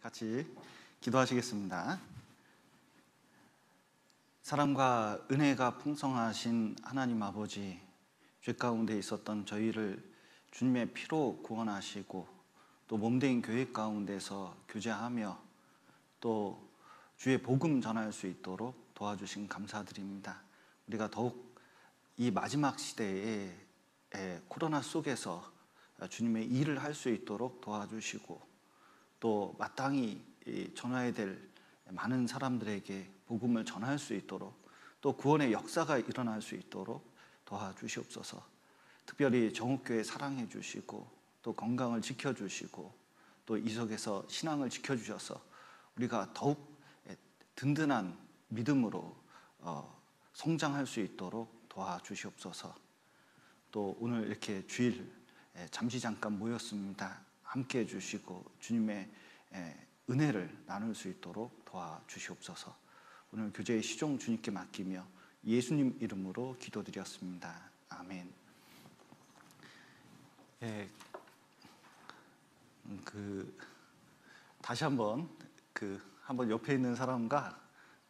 같이 기도하시겠습니다. 사랑과 은혜가 풍성하신 하나님 아버지, 죄 가운데 있었던 저희를 주님의 피로 구원하시고 또 몸된 교회 가운데서 교제하며 또 주의 복음 전할 수 있도록 도와주신 감사드립니다. 우리가 더욱 이 마지막 시대에 코로나 속에서 주님의 일을 할 수 있도록 도와주시고 또 마땅히 전해야 될 많은 사람들에게 복음을 전할 수 있도록 또 구원의 역사가 일어날 수 있도록 도와주시옵소서. 특별히 정옥교회 사랑해 주시고 또 건강을 지켜주시고 또 이 속에서 신앙을 지켜주셔서 우리가 더욱 든든한 믿음으로 성장할 수 있도록 도와주시옵소서. 또 오늘 이렇게 주일 잠시 잠깐 모였습니다. 함께 해주시고 주님의 은혜를 나눌 수 있도록 도와주시옵소서. 오늘 교제의 시종 주님께 맡기며 예수님 이름으로 기도드렸습니다. 아멘. 다시 한번 한번 옆에 있는 사람과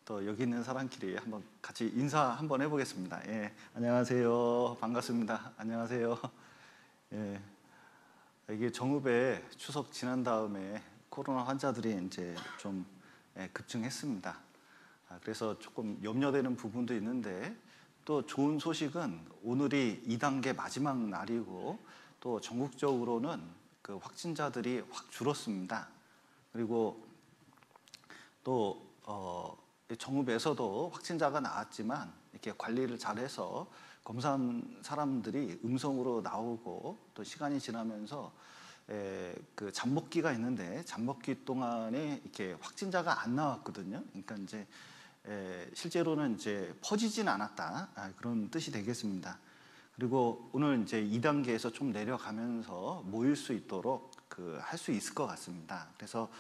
또 여기 있는 사람끼리 한번 같이 인사 한번 해보겠습니다. 안녕하세요. 반갑습니다. 안녕하세요. 이게 정읍에 추석 지난 다음에 코로나 환자들이 이제 좀 급증했습니다. 그래서 조금 염려되는 부분도 있는데 또 좋은 소식은 오늘이 2단계 마지막 날이고 또 전국적으로는 그 확진자들이 확 줄었습니다. 그리고 또 정읍에서도 확진자가 나왔지만 이렇게 관리를 잘해서 검사한 사람들이 음성으로 나오고 또 시간이 지나면서 그 잠복기가 있는데 잠복기 동안에 이렇게 확진자가 안 나왔거든요. 그러니까 이제 실제로는 이제 퍼지진 않았다, 그런 뜻이 되겠습니다. 그리고 오늘 이제 2단계에서 좀 내려가면서 모일 수 있도록 할 수 있을 것 같습니다. 그래서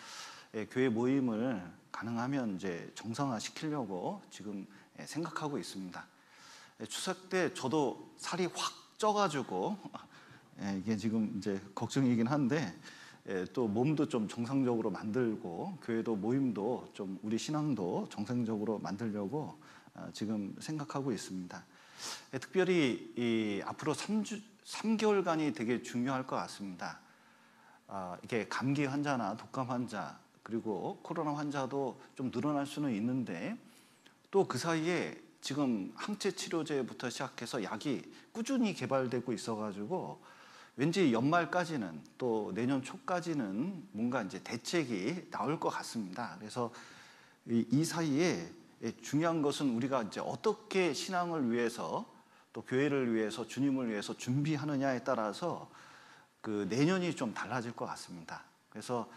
교회 모임을 가능하면 이제 정상화 시키려고 지금 생각하고 있습니다. 추석 때 저도 살이 확 쪄가지고 이게 지금 이제 걱정이긴 한데 또 몸도 좀 정상적으로 만들고 교회도 모임도 좀 우리 신앙도 정상적으로 만들려고 지금 생각하고 있습니다. 특별히 앞으로 3개월간이 되게 중요할 것 같습니다. 이게 감기 환자나 독감 환자 그리고 코로나 환자도 좀 늘어날 수는 있는데 또 그 사이에 지금 항체 치료제부터 시작해서 약이 꾸준히 개발되고 있어가지고 왠지 연말까지는 또 내년 초까지는 뭔가 이제 대책이 나올 것 같습니다. 그래서 이 사이에 중요한 것은 우리가 이제 어떻게 신앙을 위해서 또 교회를 위해서 주님을 위해서 준비하느냐에 따라서 그 내년이 좀 달라질 것 같습니다. 그래서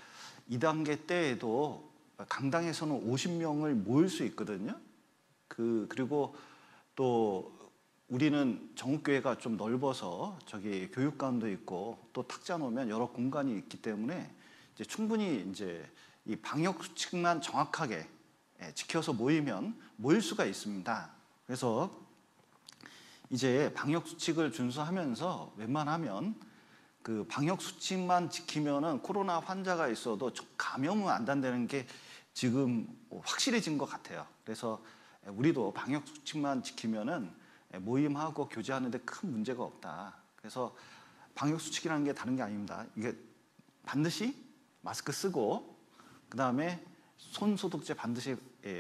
2단계 때에도 강당에서는 50명을 모일 수 있거든요. 그리고 또 우리는 정읍교회가 좀 넓어서 저기 교육관도 있고 또 탁자 놓으면 여러 공간이 있기 때문에 이제 충분히 이제 이 방역 수칙만 정확하게 지켜서 모일 수가 있습니다. 그래서 이제 방역 수칙을 준수하면서 웬만하면 그 방역 수칙만 지키면은 코로나 환자가 있어도 감염은 안 된다는 게 지금 확실해진 것 같아요. 그래서 우리도 방역 수칙만 지키면은 모임하고 교제하는데 큰 문제가 없다. 그래서 방역 수칙이라는 게 다른 게 아닙니다. 이게 반드시 마스크 쓰고 그다음에 손 소독제 반드시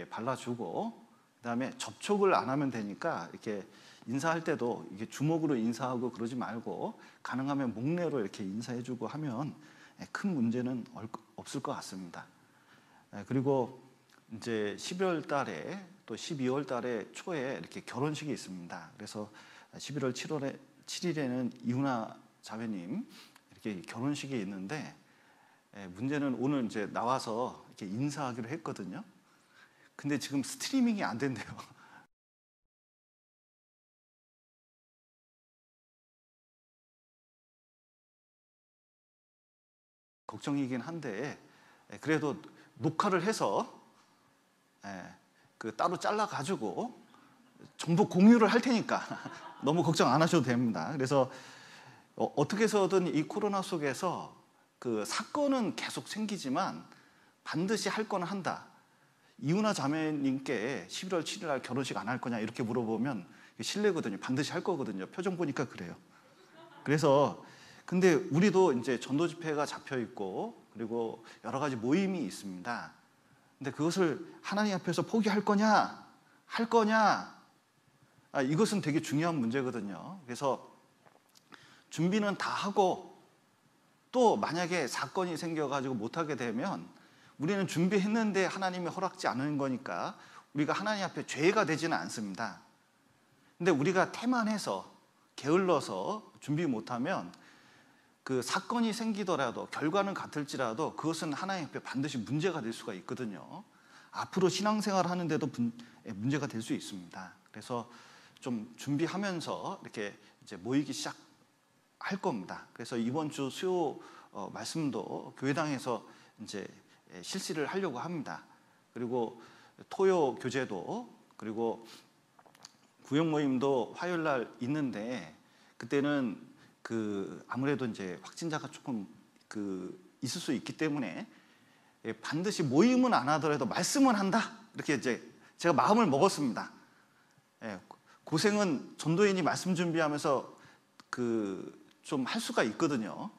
발라주고 그다음에 접촉을 안 하면 되니까 이렇게 인사할 때도 이게 주먹으로 인사하고 그러지 말고 가능하면 목례로 이렇게 인사해주고 하면 큰 문제는 없을 것 같습니다. 그리고 이제 11월 달에 또 12월 달에 초에 이렇게 결혼식이 있습니다. 그래서 11월 7일에는 이훈아 자매님 이렇게 결혼식이 있는데 문제는 오늘 이제 나와서 이렇게 인사하기로 했거든요. 근데 지금 스트리밍이 안 된대요. 걱정이긴 한데 그래도 녹화를 해서 따로 잘라가지고 정보 공유를 할 테니까 너무 걱정 안 하셔도 됩니다. 그래서 어떻게 해서든 이 코로나 속에서 그 사건은 계속 생기지만 반드시 할 거는 한다. 이은하 자매님께 11월 7일 날 결혼식 안 할 거냐 이렇게 물어보면 실례거든요. 반드시 할 거거든요. 표정 보니까 그래요. 그래서 근데 우리도 이제 전도 집회가 잡혀 있고 그리고 여러 가지 모임이 있습니다. 근데 그것을 하나님 앞에서 포기할 거냐, 할 거냐, 이것은 되게 중요한 문제거든요. 그래서 준비는 다 하고 또 만약에 사건이 생겨가지고 못하게 되면 우리는 준비했는데 하나님이 허락지 않은 거니까 우리가 하나님 앞에 죄가 되지는 않습니다. 근데 우리가 태만해서 게을러서 준비 못하면 그 사건이 생기더라도 결과는 같을지라도 그것은 하나님 앞에 반드시 문제가 될 수가 있거든요. 앞으로 신앙생활 하는데도 문제가 될 수 있습니다. 그래서 좀 준비하면서 이렇게 이제 모이기 시작할 겁니다. 그래서 이번 주 수요 말씀도 교회당에서 이제 실시를 하려고 합니다. 그리고 토요 교제도 그리고 구역 모임도 화요일 날 있는데 그때는 아무래도 이제 확진자가 조금 있을 수 있기 때문에 반드시 모임은 안 하더라도 말씀은 한다. 이렇게 이제 제가 마음을 먹었습니다. 고생은 전도인이 말씀 준비하면서 좀 할 수가 있거든요.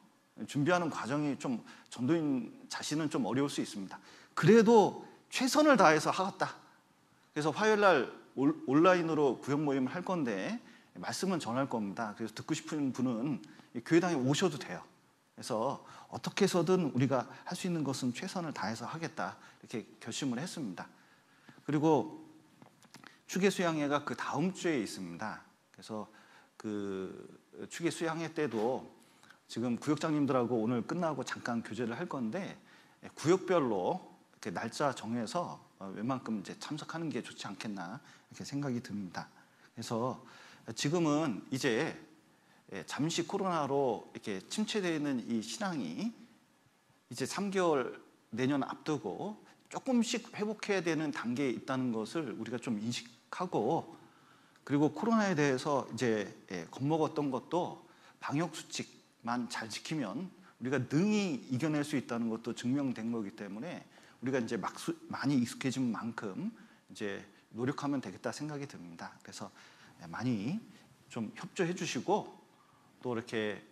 준비하는 과정이 좀 전도인 자신은 좀 어려울 수 있습니다. 그래도 최선을 다해서 하겠다. 그래서 화요일 날 온라인으로 구역 모임을 할 건데 말씀은 전할 겁니다. 그래서 듣고 싶은 분은 교회당에 오셔도 돼요. 그래서 어떻게 해서든 우리가 할 수 있는 것은 최선을 다해서 하겠다 이렇게 결심을 했습니다. 그리고 추계 수양회가 그 다음 주에 있습니다. 그래서 추계 수양회 때도 지금 구역장님들하고 오늘 끝나고 잠깐 교제를 할 건데 구역별로 이렇게 날짜 정해서 웬만큼 이제 참석하는 게 좋지 않겠나 이렇게 생각이 듭니다. 그래서 지금은 이제 잠시 코로나로 이렇게 침체되어 있는 이 신앙이 이제 3개월 내년 앞두고 조금씩 회복해야 되는 단계에 있다는 것을 우리가 좀 인식하고 그리고 코로나에 대해서 이제 겁먹었던 것도 방역 수칙만 잘 지키면 우리가 능히 이겨낼 수 있다는 것도 증명된 거기 때문에 우리가 이제 많이 익숙해진 만큼 이제 노력하면 되겠다 생각이 듭니다. 그래서 많이 좀 협조해 주시고 또 이렇게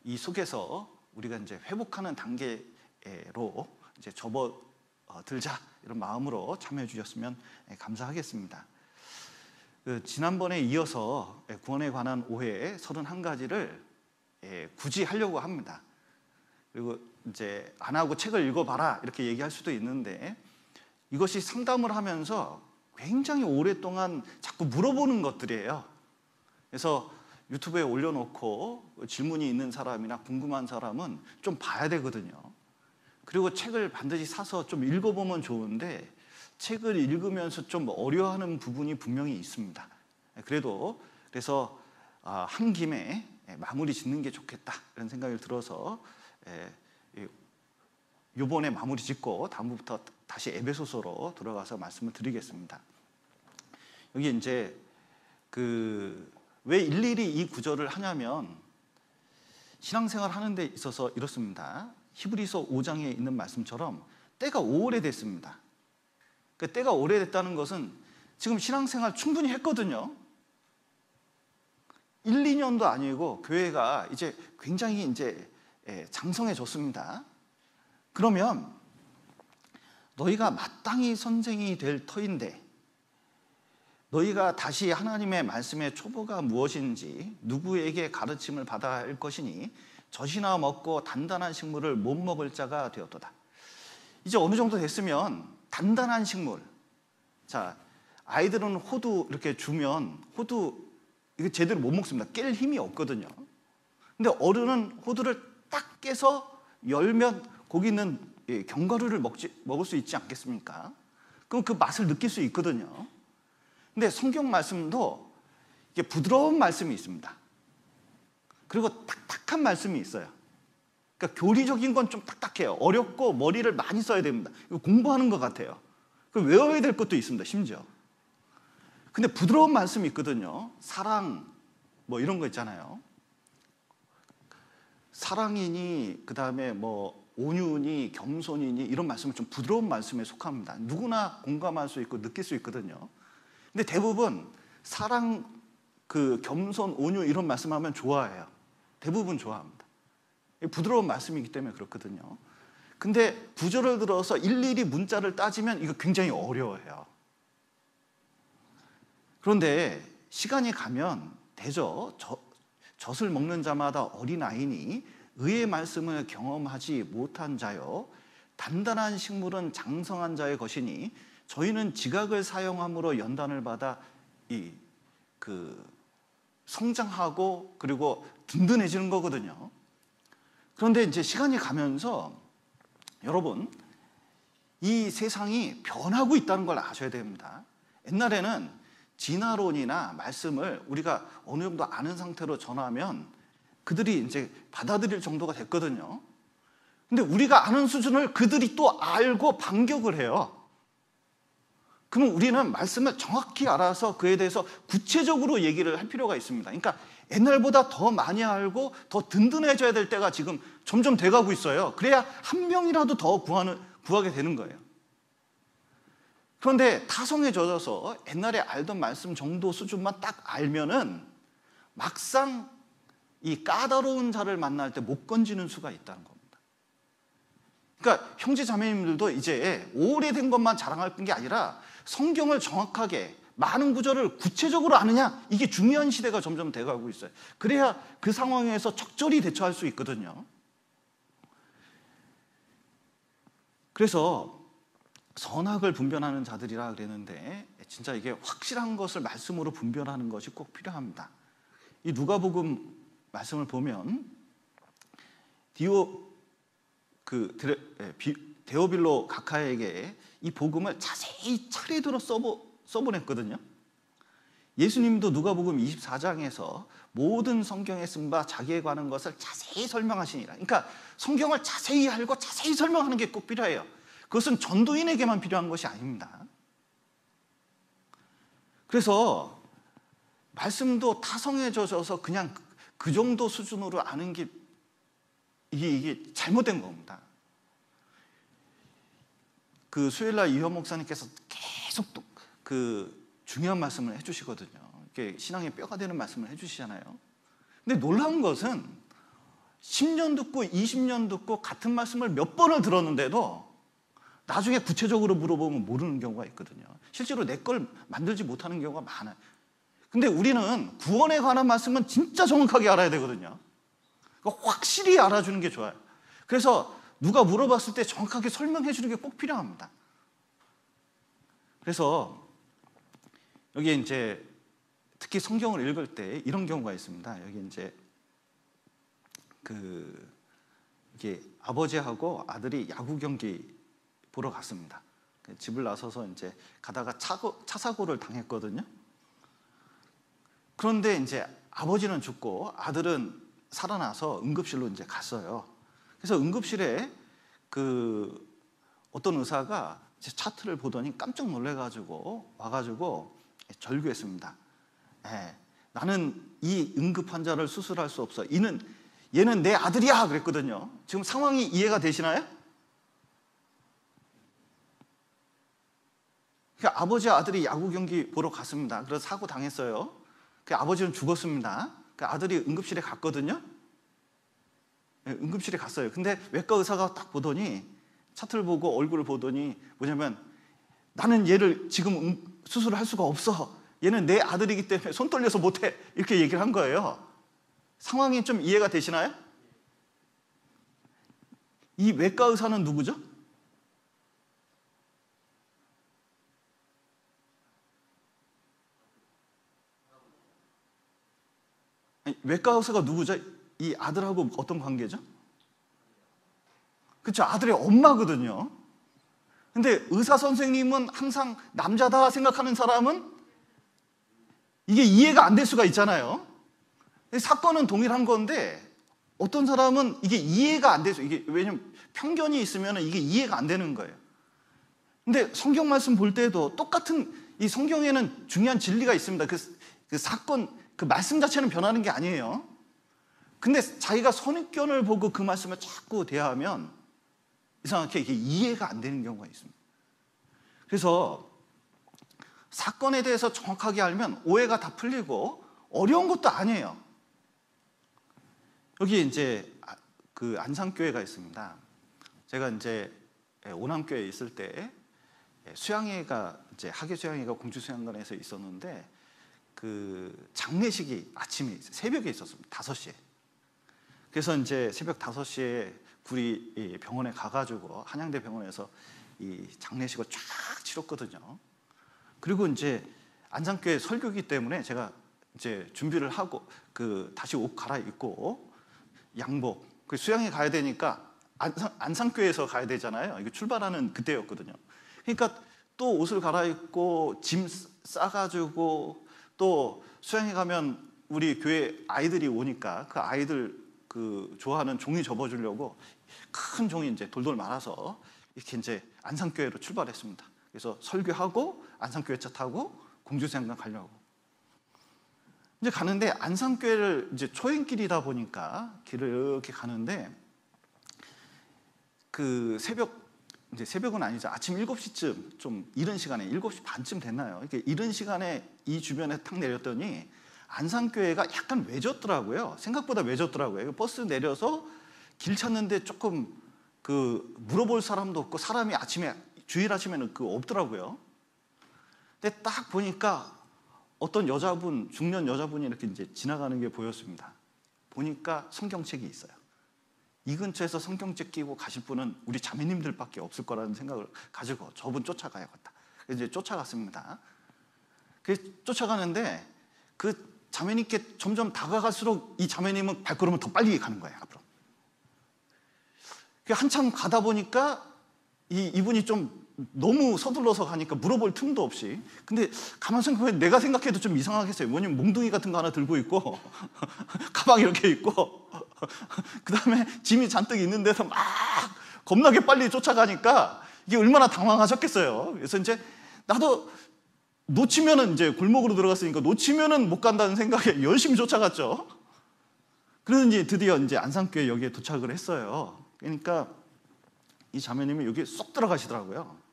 이 속에서 우리가 이제 회복하는 단계로 이제 접어들자 이런 마음으로 참여해 주셨으면 감사하겠습니다. 지난번에 이어서 구원에 관한 오해 31가지를 굳이 하려고 합니다. 그리고 이제 안 하고 책을 읽어봐라 이렇게 얘기할 수도 있는데 이것이 상담을 하면서 굉장히 오랫동안 자꾸 물어보는 것들이에요. 그래서 유튜브에 올려놓고 질문이 있는 사람이나 궁금한 사람은 좀 봐야 되거든요. 그리고 책을 반드시 사서 좀 읽어보면 좋은데 책을 읽으면서 좀 어려워하는 부분이 분명히 있습니다. 그래서 한 김에 마무리 짓는 게 좋겠다 이런 생각이 들어서 이번에 마무리 짓고 다음부터 다시 에베소서로 돌아가서 말씀을 드리겠습니다. 여기 이제 왜 일일이 이 구절을 하냐면 신앙생활 하는 데 있어서 이렇습니다. 히브리서 5장에 있는 말씀처럼 때가 오래됐습니다. 그 때가 오래됐다는 것은 지금 신앙생활 충분히 했거든요. 1, 2년도 아니고 교회가 이제 굉장히 이제 장성해졌습니다. 그러면 너희가 마땅히 선생이 될 터인데 너희가 다시 하나님의 말씀의 초보가 무엇인지 누구에게 가르침을 받아야 할 것이니 젖이나 먹고 단단한 식물을 못 먹을 자가 되었도다. 이제 어느 정도 됐으면 단단한 식물, 자 아이들은 호두 이렇게 주면 호두 이거 제대로 못 먹습니다. 깰 힘이 없거든요. 근데 어른은 호두를 딱 깨서 열면 거기 있는 견과류를 먹을 수 있지 않겠습니까? 그럼 그 맛을 느낄 수 있거든요. 근데 성경 말씀도 이게 부드러운 말씀이 있습니다. 그리고 딱딱한 말씀이 있어요. 그러니까 교리적인 건 좀 딱딱해요. 어렵고 머리를 많이 써야 됩니다. 이거 공부하는 것 같아요. 외워야 될 것도 있습니다. 심지어. 근데 부드러운 말씀이 있거든요. 사랑 뭐 이런 거 있잖아요. 사랑이니 그다음에 뭐 온유니 겸손이니 이런 말씀은 좀 부드러운 말씀에 속합니다. 누구나 공감할 수 있고 느낄 수 있거든요. 근데 대부분 사랑, 겸손, 온유 이런 말씀하면 좋아해요. 대부분 좋아합니다. 부드러운 말씀이기 때문에 그렇거든요. 근데 구절을 들어서 일일이 문자를 따지면 이거 굉장히 어려워해요. 그런데 시간이 가면 되죠. 젖을 먹는 자마다 어린아이니 의의 말씀을 경험하지 못한 자여 단단한 식물은 장성한 자의 것이니 저희는 지각을 사용함으로 연단을 받아 성장하고 그리고 든든해지는 거거든요. 그런데 이제 시간이 가면서 여러분, 이 세상이 변하고 있다는 걸 아셔야 됩니다. 옛날에는 진화론이나 말씀을 우리가 어느 정도 아는 상태로 전하면 그들이 이제 받아들일 정도가 됐거든요. 근데 우리가 아는 수준을 그들이 또 알고 반격을 해요. 그럼 우리는 말씀을 정확히 알아서 그에 대해서 구체적으로 얘기를 할 필요가 있습니다. 그러니까 옛날보다 더 많이 알고 더 든든해져야 될 때가 지금 점점 돼가고 있어요. 그래야 한 명이라도 더 구하게 되는 거예요. 그런데 타성에 젖어서 옛날에 알던 말씀 정도 수준만 딱 알면은 막상 이 까다로운 자를 만날 때 못 건지는 수가 있다는 겁니다. 그러니까 형제 자매님들도 이제 오래된 것만 자랑할 게 아니라 성경을 정확하게 많은 구절을 구체적으로 아느냐, 이게 중요한 시대가 점점 돼가고 있어요. 그래야 그 상황에서 적절히 대처할 수 있거든요. 그래서 선악을 분별하는 자들이라 그랬는데 진짜 이게 확실한 것을 말씀으로 분별하는 것이 꼭 필요합니다. 이 누가복음 말씀을 보면 데오빌로 각하에게 이 복음을 자세히 차례대로 써보냈거든요. 예수님도 누가복음 24장에서 모든 성경에 쓴 바 자기에 관한 것을 자세히 설명하시니라. 그러니까 성경을 자세히 알고 자세히 설명하는 게 꼭 필요해요. 그것은 전도인에게만 필요한 것이 아닙니다. 그래서 말씀도 타성에 젖어서 그냥 그 정도 수준으로 아는 게 이게 잘못된 겁니다. 수요일날 이현 목사님께서 계속 중요한 말씀을 해주시거든요. 이렇게 신앙의 뼈가 되는 말씀을 해주시잖아요. 근데 놀라운 것은 10년 듣고 20년 듣고 같은 말씀을 몇 번을 들었는데도 나중에 구체적으로 물어보면 모르는 경우가 있거든요. 실제로 내 걸 만들지 못하는 경우가 많아요. 근데 우리는 구원에 관한 말씀은 진짜 정확하게 알아야 되거든요. 그러니까 확실히 알아주는 게 좋아요. 그래서 누가 물어봤을 때 정확하게 설명해 주는 게 꼭 필요합니다. 그래서 여기 이제 특히 성경을 읽을 때 이런 경우가 있습니다. 여기 이제 이게 아버지하고 아들이 야구 경기 보러 갔습니다. 집을 나서서 이제 가다가 차 사고를 당했거든요. 그런데 이제 아버지는 죽고 아들은 살아나서 응급실로 이제 갔어요. 그래서 응급실에 어떤 의사가 제 차트를 보더니 깜짝 놀래가지고 와가지고 절규했습니다. 나는 이 응급 환자를 수술할 수 없어. 얘는 내 아들이야 그랬거든요. 지금 상황이 이해가 되시나요? 그러니까 아버지 아들이 야구 경기 보러 갔습니다. 그래서 사고 당했어요. 아버지는 죽었습니다. 아들이 응급실에 갔거든요. 응급실에 갔어요. 근데 외과 의사가 딱 보더니 차트를 보고 얼굴을 보더니 뭐냐면 나는 얘를 지금 수술을 할 수가 없어. 얘는 내 아들이기 때문에 손 떨려서 못해. 이렇게 얘기를 한 거예요. 상황이 좀 이해가 되시나요? 이 외과 의사는 누구죠? 외과 의사가 누구죠? 이 아들하고 어떤 관계죠? 그렇죠. 아들의 엄마거든요. 근데 의사 선생님은 항상 남자다 생각하는 사람은 이게 이해가 안 될 수가 있잖아요. 사건은 동일한 건데 어떤 사람은 이게 이해가 안 돼서 왜냐면 편견이 있으면 이게 이해가 안 되는 거예요. 근데 성경 말씀 볼 때도 똑같은 이 성경에는 중요한 진리가 있습니다. 그 사건, 그 말씀 자체는 변하는 게 아니에요. 근데 자기가 선입견을 보고 그 말씀을 자꾸 대하면 이상하게 이게 이해가 안 되는 경우가 있습니다. 그래서 사건에 대해서 정확하게 알면 오해가 다 풀리고 어려운 것도 아니에요. 여기 이제 그 안산교회가 있습니다. 제가 이제 오남교회에 있을 때 수양회가 이제 학예 수양회가 공주 수양관에서 있었는데 그 장례식이 아침에 새벽에 있었습니다. 5시에. 그래서 이제 새벽 5시에 우리 병원에 가가지고 한양대 병원에서 이 장례식을 쫙 치렀거든요. 그리고 이제 안산교회 설교기 때문에 제가 이제 준비를 하고 그 다시 옷 갈아입고 양복 그 수양회 가야 되니까 안산교회에서 가야 되잖아요. 이거 출발하는 그때였거든요. 그러니까 또 옷을 갈아입고 짐 싸가지고 또 수양회 가면 우리 교회 아이들이 오니까 그 아이들 그 좋아하는 종이 접어주려고 큰 종이 이제 돌돌 말아서 이렇게 이제 안산교회로 출발했습니다. 그래서 설교하고 안산교회 차 타고 공주수양관 가려고 이제 가는데 안산교회를 이제 초행길이다 보니까 길을 이렇게 가는데 그 이제 새벽은 아니죠. 아침 7시쯤 좀 이른 시간에 7시 반쯤 됐나요? 이렇게 이른 시간에 이 주변에 탁 내렸더니 안산교회가 약간 외졌더라고요. 생각보다 외졌더라고요. 버스 내려서 길 찾는데 조금 그 물어볼 사람도 없고 사람이 아침에 주일 아침에는 그 없더라고요. 근데 딱 보니까 어떤 여자분, 중년 여자분이 이렇게 이제 지나가는 게 보였습니다. 보니까 성경책이 있어요. 이 근처에서 성경책 끼고 가실 분은 우리 자매님들밖에 없을 거라는 생각을 가지고 저분 쫓아가야겠다. 그래서 이제 쫓아갔습니다. 쫓아가는데 그 자매님께 점점 다가갈수록 이 자매님은 발걸음을 더 빨리 가는 거예요, 앞으로. 한참 가다 보니까 이분이 좀 너무 서둘러서 가니까 물어볼 틈도 없이. 근데 가만 생각해보면 내가 생각해도 좀 이상하겠어요. 뭐냐면 몽둥이 같은 거 하나 들고 있고 가방 이렇게 있고 그 다음에 짐이 잔뜩 있는 데서 막 겁나게 빨리 쫓아가니까 이게 얼마나 당황하셨겠어요. 그래서 이제 나도 놓치면은 이제 골목으로 들어갔으니까 놓치면은 못 간다는 생각에 열심히 쫓아갔죠. 그래서 이제 드디어 이제 안산교회 여기에 도착을 했어요. 그러니까 이 자매님이 여기 쏙 들어가시더라고요.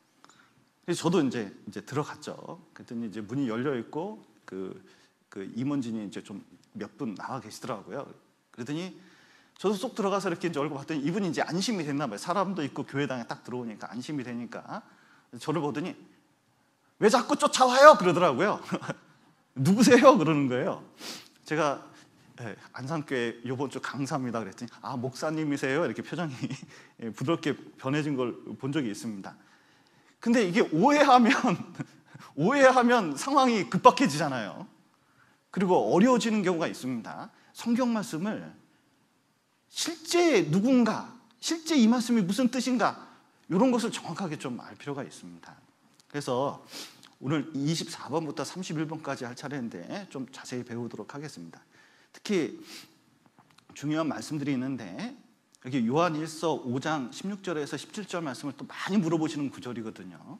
그래서 저도 이제 들어갔죠. 그랬더니 이제 문이 열려 있고 그 임원진이 이제 좀 몇 분 나와 계시더라고요. 그랬더니 저도 쏙 들어가서 이렇게 이제 얼굴 봤더니 이분이 이제 안심이 됐나 봐요. 사람도 있고 교회당에 딱 들어오니까 안심이 되니까 저를 보더니 왜 자꾸 쫓아와요? 그러더라고요. 누구세요? 그러는 거예요. 제가 안산교회 이번 주 강사입니다. 그랬더니 아 목사님이세요? 이렇게 표정이 부드럽게 변해진 걸 본 적이 있습니다. 근데 이게 오해하면 상황이 급박해지잖아요. 그리고 어려워지는 경우가 있습니다. 성경 말씀을 실제 누군가, 실제 이 말씀이 무슨 뜻인가 이런 것을 정확하게 좀 알 필요가 있습니다. 그래서 오늘 24번부터 31번까지 할 차례인데 좀 자세히 배우도록 하겠습니다. 특히 중요한 말씀들이 있는데 여기 요한일서 5장 16절에서 17절 말씀을 또 많이 물어보시는 구절이거든요.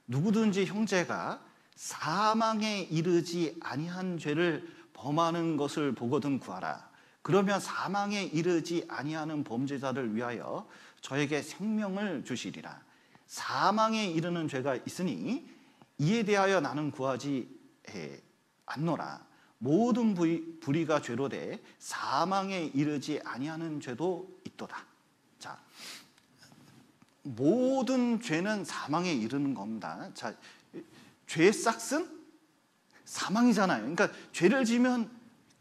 누구든지 형제가 사망에 이르지 아니한 죄를 범하는 것을 보거든 구하라. 그러면 사망에 이르지 아니하는 범죄자를 위하여 저에게 생명을 주시리라. 사망에 이르는 죄가 있으니 이에 대하여 나는 구하지 않노라. 모든 불의가 죄로 돼 사망에 이르지 아니하는 죄도 있도다. 자, 모든 죄는 사망에 이르는 겁니다. 자, 죄의 싹은 사망이잖아요. 그러니까 죄를 지면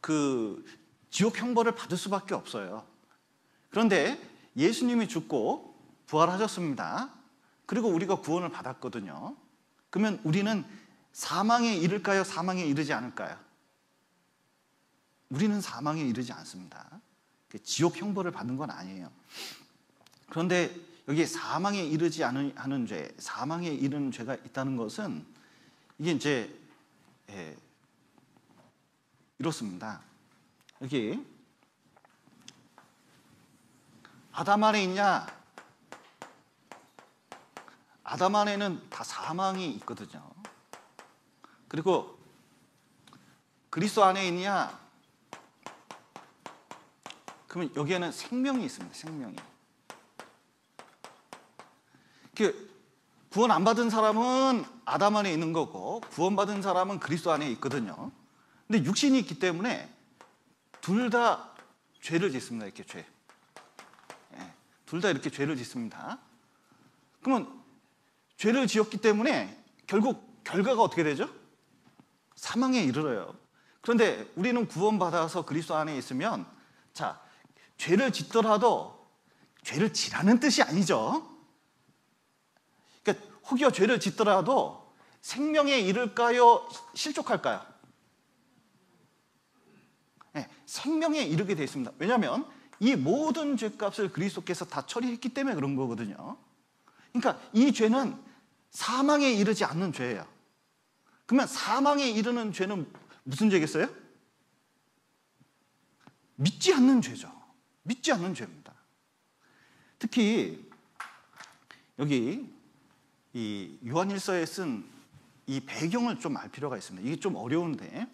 그 지옥 형벌을 받을 수밖에 없어요. 그런데 예수님이 죽고 부활하셨습니다. 그리고 우리가 구원을 받았거든요. 그러면 우리는 사망에 이를까요? 사망에 이르지 않을까요? 우리는 사망에 이르지 않습니다. 지옥 형벌을 받는 건 아니에요. 그런데 여기 사망에 이르지 않은 죄, 사망에 이르는 죄가 있다는 것은 이게 이제 이렇습니다. 여기 아담 안에 있냐? 아담 안에는 다 사망이 있거든요. 그리고 그리스도 안에 있냐? 그러면 여기에는 생명이 있습니다. 생명이. 구원 안 받은 사람은 아담 안에 있는 거고 구원받은 사람은 그리스도 안에 있거든요. 근데 육신이 있기 때문에 둘 다 죄를 짓습니다. 이렇게 죄. 둘 다 이렇게 죄를 짓습니다. 그러면 죄를 지었기 때문에 결국 결과가 어떻게 되죠? 사망에 이르러요. 그런데 우리는 구원받아서 그리스도 안에 있으면, 자, 죄를 짓더라도 죄를 지라는 뜻이 아니죠. 그러니까 혹여 죄를 짓더라도 생명에 이를까요? 실족할까요? 네, 생명에 이르게 되어 있습니다. 왜냐하면 이 모든 죄값을 그리스도께서 다 처리했기 때문에 그런 거거든요. 그러니까 이 죄는 사망에 이르지 않는 죄예요. 그러면 사망에 이르는 죄는 무슨 죄겠어요? 믿지 않는 죄죠. 믿지 않는 죄입니다. 특히 여기 이 요한일서에 쓴 이 배경을 좀 알 필요가 있습니다. 이게 좀 어려운데,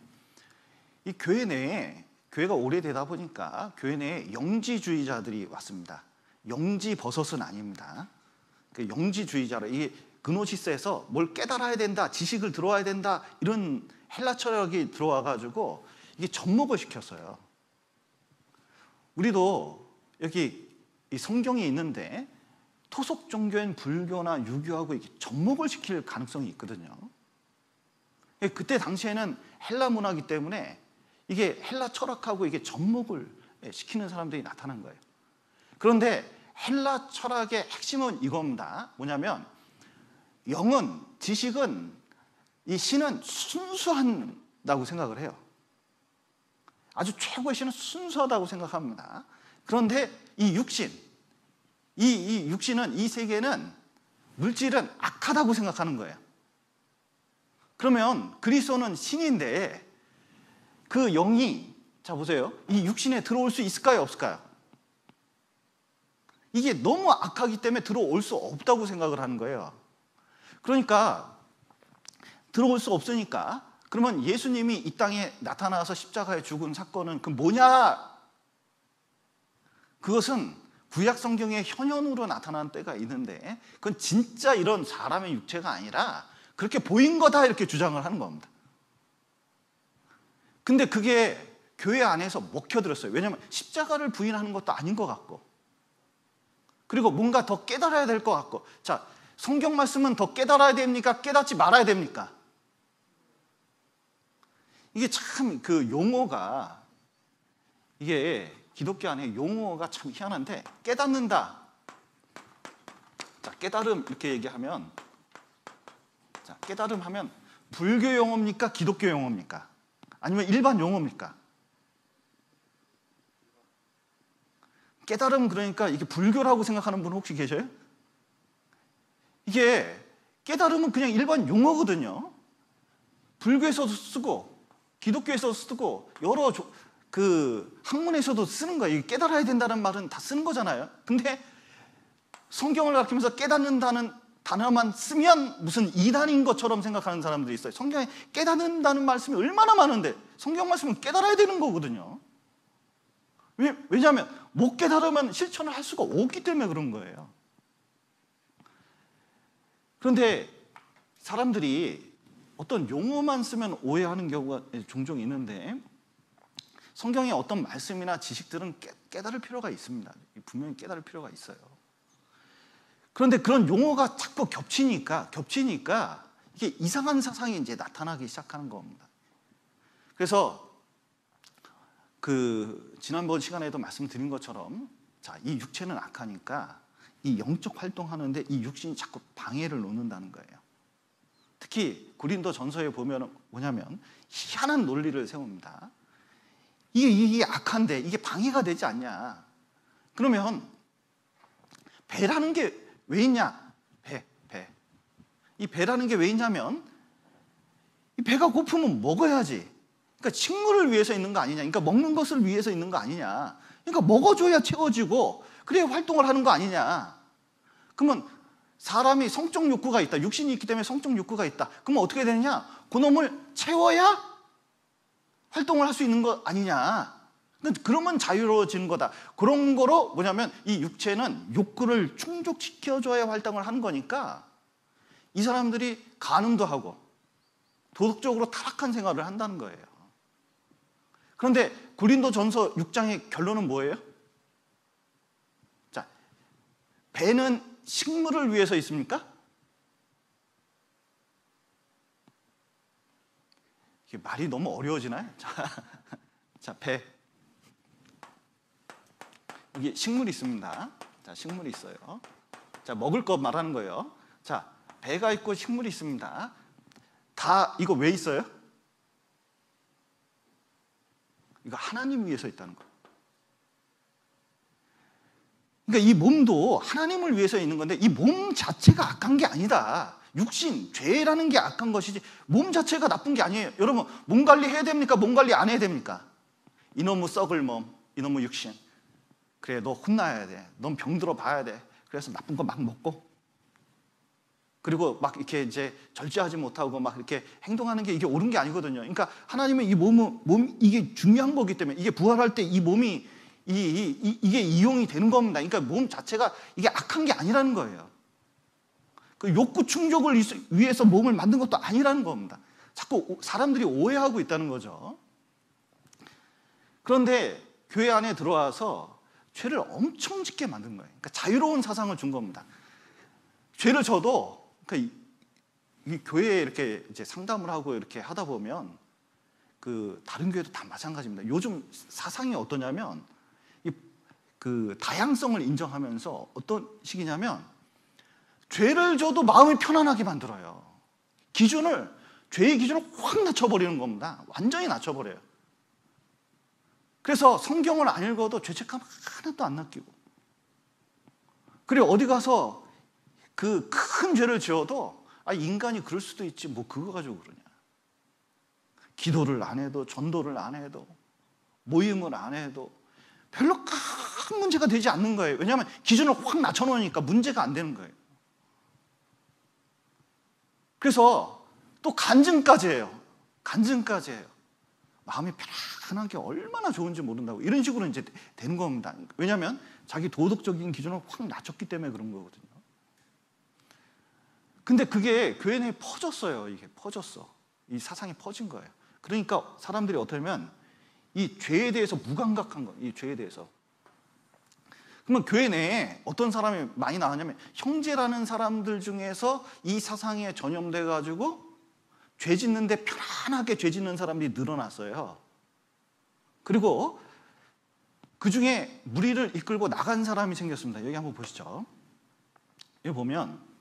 이 교회 내에, 교회가 오래되다 보니까 교회 내에 영지주의자들이 왔습니다. 영지 버섯은 아닙니다. 그 영지주의자로, 이게 그노시스에서 뭘 깨달아야 된다, 지식을 들어와야 된다, 이런 헬라 철학이 들어와가지고 이게 접목을 시켰어요. 우리도 여기 이 성경이 있는데 토속 종교인 불교나 유교하고 이렇게 접목을 시킬 가능성이 있거든요. 그때 당시에는 헬라 문화이기 때문에 이게 헬라 철학하고 이게 접목을 시키는 사람들이 나타난 거예요. 그런데 헬라 철학의 핵심은 이겁니다. 뭐냐면 영은, 지식은, 이 신은 순수하다고 생각을 해요. 아주 최고의 신은 순수하다고 생각합니다. 그런데 이 육신, 이 육신은, 이 세계는, 물질은 악하다고 생각하는 거예요. 그러면 그리스도는 신인데 그 영이, 자 보세요, 이 육신에 들어올 수 있을까요, 없을까요? 이게 너무 악하기 때문에 들어올 수 없다고 생각을 하는 거예요. 그러니까 들어올 수 없으니까, 그러면 예수님이 이 땅에 나타나서 십자가에 죽은 사건은 그 뭐냐? 그것은 구약 성경의 현현으로 나타난 때가 있는데, 그건 진짜 이런 사람의 육체가 아니라 그렇게 보인 거다, 이렇게 주장을 하는 겁니다. 근데 그게 교회 안에서 먹혀들었어요. 왜냐하면 십자가를 부인하는 것도 아닌 것 같고, 그리고 뭔가 더 깨달아야 될 것 같고. 자, 성경 말씀은 더 깨달아야 됩니까? 깨닫지 말아야 됩니까? 이게 참 그 용어가, 이게 기독교 안에 용어가 참 희한한데, 깨닫는다, 자, 깨달음 이렇게 얘기하면, 자, 깨달음 하면 불교 용어입니까? 기독교 용어입니까? 아니면 일반 용어입니까? 깨달음, 그러니까 이게 불교라고 생각하는 분 혹시 계셔요? 이게 깨달음은 그냥 일반 용어거든요. 불교에서도 쓰고 기독교에서도 쓰고 여러 그 학문에서도 쓰는 거예요. 깨달아야 된다는 말은 다 쓰는 거잖아요. 근데 성경을 가르치면서 깨닫는다는 단어만 쓰면 무슨 이단인 것처럼 생각하는 사람들이 있어요. 성경에 깨닫는다는 말씀이 얼마나 많은데 성경 말씀은 깨달아야 되는 거거든요. 왜냐하면 못 깨달으면 실천을 할 수가 없기 때문에 그런 거예요. 그런데 사람들이 어떤 용어만 쓰면 오해하는 경우가 종종 있는데, 성경의 어떤 말씀이나 지식들은 깨달을 필요가 있습니다. 분명히 깨달을 필요가 있어요. 그런데 그런 용어가 자꾸 겹치니까 이게 이상한 사상이 이제 나타나기 시작하는 겁니다. 그래서 그 지난번 시간에도 말씀드린 것처럼, 자, 이 육체는 악하니까 이 영적 활동하는데 이 육신이 자꾸 방해를 놓는다는 거예요. 특히 고린도 전서에 보면 뭐냐면 희한한 논리를 세웁니다. 이게 악한데 이게 방해가 되지 않냐? 그러면 배라는 게 왜 있냐? 배. 이 배라는 게 왜 있냐면, 이 배가 고프면 먹어야지. 그러니까 식물을 위해서 있는 거 아니냐? 그러니까 먹는 것을 위해서 있는 거 아니냐? 그러니까 먹어줘야 채워지고 그래야 활동을 하는 거 아니냐? 그러면 사람이 성적 욕구가 있다. 육신이 있기 때문에 성적 욕구가 있다. 그러면 어떻게 되느냐? 그놈을 채워야 활동을 할 수 있는 거 아니냐? 그러면 자유로워지는 거다. 그런 거로 뭐냐면 이 육체는 욕구를 충족시켜줘야 활동을 하는 거니까 이 사람들이 간음도 하고 도덕적으로 타락한 생활을 한다는 거예요. 그런데 고린도전서 6장의 결론은 뭐예요? 자, 배는 식물을 위해서 있습니까? 이게 말이 너무 어려워지나요? 자, 배. 여기 식물이 있습니다. 자, 식물이 있어요. 자, 먹을 거 말하는 거예요. 자, 배가 있고 식물이 있습니다. 다 이거 왜 있어요? 이거 하나님 위해서 있다는 거예요. 그러니까 이 몸도 하나님을 위해서 있는 건데 이 몸 자체가 악한 게 아니다. 육신, 죄라는 게 악한 것이지 몸 자체가 나쁜 게 아니에요. 여러분, 몸 관리해야 됩니까? 몸 관리 안 해야 됩니까? 이놈의 썩을 몸, 이놈의 육신. 그래, 너 혼나야 돼. 넌 병들어 봐야 돼. 그래서 나쁜 거 막 먹고 그리고 막 이렇게 이제 절제하지 못하고 막 이렇게 행동하는 게 이게 옳은 게 아니거든요. 그러니까 하나님은 이 몸 이게 중요한 거기 때문에 이게 부활할 때 이 몸이 이게 이용이 되는 겁니다. 그러니까 몸 자체가 이게 악한 게 아니라는 거예요. 그 욕구 충족을 위해서 몸을 만든 것도 아니라는 겁니다. 자꾸 사람들이 오해하고 있다는 거죠. 그런데 교회 안에 들어와서 죄를 엄청 짓게 만든 거예요. 그러니까 자유로운 사상을 준 겁니다. 죄를 져도 그러니까 이 교회에 이렇게 이제 상담을 하고 이렇게 하다 보면 그 다른 교회도 다 마찬가지입니다. 요즘 사상이 어떠냐면 그 다양성을 인정하면서 어떤 식이냐면 죄를 져도 마음이 편안하게 만들어요. 죄의 기준을 확 낮춰버리는 겁니다. 완전히 낮춰버려요. 그래서 성경을 안 읽어도 죄책감 하나도 안 느끼고 그리고 어디 가서 그 큰 죄를 지어도 인간이 그럴 수도 있지 뭐 그거 가지고 그러냐. 기도를 안 해도 전도를 안 해도 모임을 안 해도 별로 큰 문제가 되지 않는 거예요. 왜냐하면 기준을 확 낮춰놓으니까 문제가 안 되는 거예요. 그래서 또 간증까지 해요. 간증까지 해요. 마음이 편안한 게 얼마나 좋은지 모른다고 이런 식으로 이제 되는 겁니다. 왜냐하면 자기 도덕적인 기준을 확 낮췄기 때문에 그런 거거든요. 근데 그게 교회 내에 퍼졌어요. 이게 퍼졌어. 이 사상이 퍼진 거예요. 그러니까 사람들이 어떠냐면 이 죄에 대해서 무감각한 거예요. 이 죄에 대해서. 그러면 교회 내에 어떤 사람이 많이 나왔냐면 형제라는 사람들 중에서 이 사상에 전염돼 가지고 죄 짓는데 편안하게 죄 짓는 사람들이 늘어났어요. 그리고 그 중에 무리를 이끌고 나간 사람이 생겼습니다. 여기 한번 보시죠. 여기 보면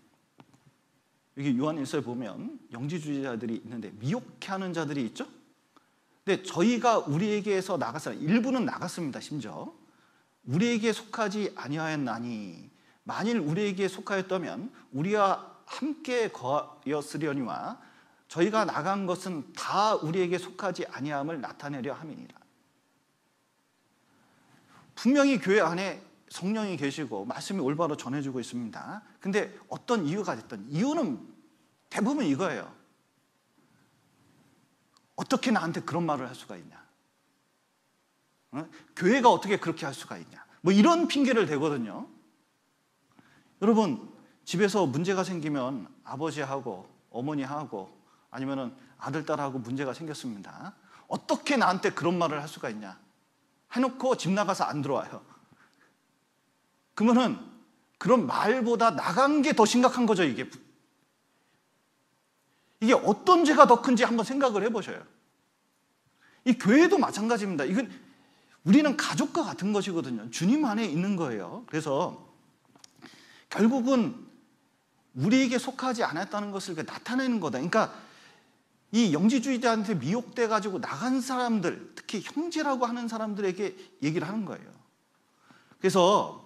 여기 요한일서에 보면 영지주의자들이 있는데 미혹하는 자들이 있죠. 근데 저희가 우리에게서 나갔어요. 일부는 나갔습니다. 심지어 우리에게 속하지 아니하였나니 만일 우리에게 속하였다면 우리와 함께 거하였으려니와 저희가 나간 것은 다 우리에게 속하지 아니함을 나타내려 함이니라. 분명히 교회 안에 성령이 계시고 말씀이 올바로 전해지고 있습니다. 근데 어떤 이유가 됐든 이유는 대부분 이거예요. 어떻게 나한테 그런 말을 할 수가 있냐? 교회가 어떻게 그렇게 할 수가 있냐? 뭐 이런 핑계를 대거든요. 여러분 집에서 문제가 생기면 아버지하고 어머니하고 아니면은 아들 딸하고 문제가 생겼습니다. 어떻게 나한테 그런 말을 할 수가 있냐? 해놓고 집 나가서 안 들어와요. 그러면은 그런 말보다 나간 게 더 심각한 거죠. 이게 어떤 죄가 더 큰지 한번 생각을 해보셔요. 이 교회도 마찬가지입니다. 이건 우리는 가족과 같은 것이거든요. 주님 안에 있는 거예요. 그래서 결국은 우리에게 속하지 않았다는 것을 나타내는 거다. 그러니까 이 영지주의자한테 미혹돼 가지고 나간 사람들, 특히 형제라고 하는 사람들에게 얘기를 하는 거예요. 그래서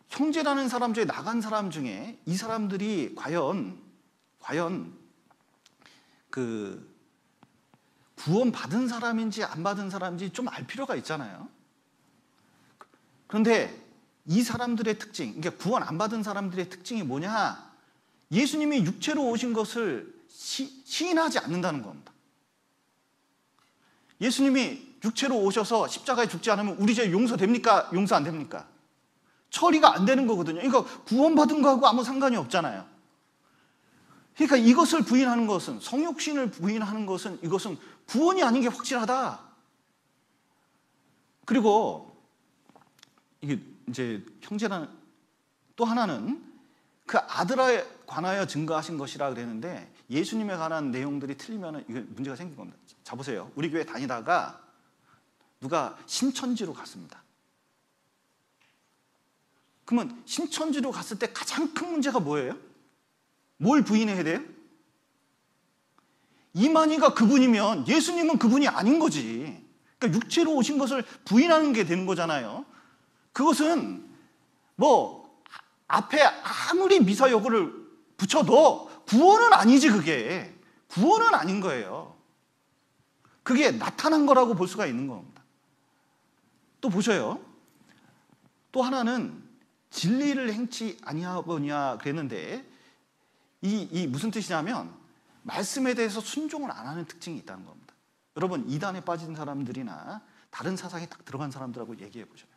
형제라는 사람 중에 나간 사람 중에 이 사람들이 과연 그 구원 받은 사람인지 안 받은 사람인지 좀 알 필요가 있잖아요. 그런데 이 사람들의 특징, 그러니까 구원 안 받은 사람들의 특징이 뭐냐? 예수님이 육체로 오신 것을 시인하지 않는다는 겁니다. 예수님이 육체로 오셔서 십자가에 죽지 않으면 우리 죄 용서됩니까? 용서 안 됩니까? 처리가 안 되는 거거든요. 그러니까 구원받은 거하고 아무 상관이 없잖아요. 그러니까 이것을 부인하는 것은, 성육신을 부인하는 것은, 이것은 구원이 아닌 게 확실하다. 그리고 이게 이제 형제라는 또 하나는 그 아들에 관하여 증거하신 것이라 그랬는데, 예수님에 관한 내용들이 틀리면 이게 문제가 생긴 겁니다. 자, 보세요. 우리 교회 다니다가 누가 신천지로 갔습니다. 그러면 신천지로 갔을 때 가장 큰 문제가 뭐예요? 뭘 부인해야 돼요? 이만희가 그분이면 예수님은 그분이 아닌 거지. 그러니까 육체로 오신 것을 부인하는 게 되는 거잖아요. 그것은 뭐 앞에 아무리 미사여구를 붙여도 구원은 아니지. 그게 구원은 아닌 거예요. 그게 나타난 거라고 볼 수가 있는 겁니다. 또 보셔요. 또 하나는 진리를 행치 아니하거냐 그랬는데, 이 무슨 뜻이냐면 말씀에 대해서 순종을 안 하는 특징이 있다는 겁니다. 여러분, 이단에 빠진 사람들이나 다른 사상에 딱 들어간 사람들하고 얘기해 보셔요.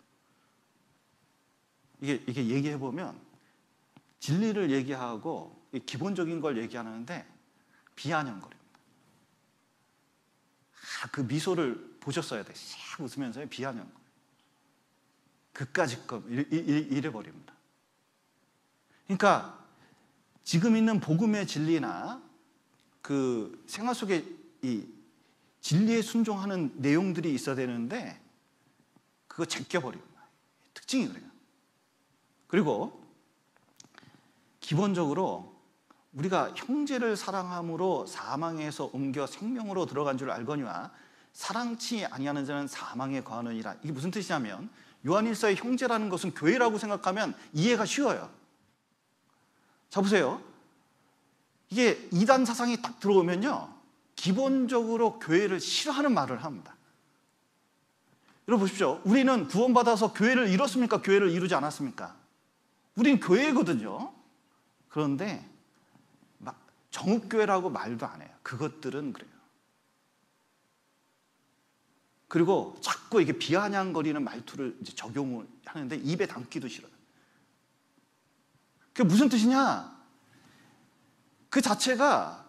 이게 얘기해 보면 진리를 얘기하고 기본적인 걸 얘기하는데 비아냥거립니다. 그 미소를 보셨어야 돼. 싹 웃으면서 비아냥. 그까짓 것 이래 버립니다. 그러니까 지금 있는 복음의 진리나 그 생활 속에 이 진리에 순종하는 내용들이 있어야 되는데 그거 제껴버립니다. 특징이 그래요. 그리고 기본적으로 우리가 형제를 사랑함으로 사망에서 옮겨 생명으로 들어간 줄 알거니와 사랑치 아니하는 자는 사망에 거하느니라. 이게 무슨 뜻이냐면, 요한일서의 형제라는 것은 교회라고 생각하면 이해가 쉬워요. 자, 보세요. 이게 이단 사상이 딱 들어오면요, 기본적으로 교회를 싫어하는 말을 합니다. 여러분 보십시오. 우리는 구원받아서 교회를 이뤘습니까? 교회를 이루지 않았습니까? 우린 교회거든요. 그런데 막 정읍교회라고 말도 안 해요. 그것들은 그래요. 그리고 자꾸 이게 비아냥거리는 말투를 이제 적용을 하는데 입에 담기도 싫어요. 그게 무슨 뜻이냐? 그 자체가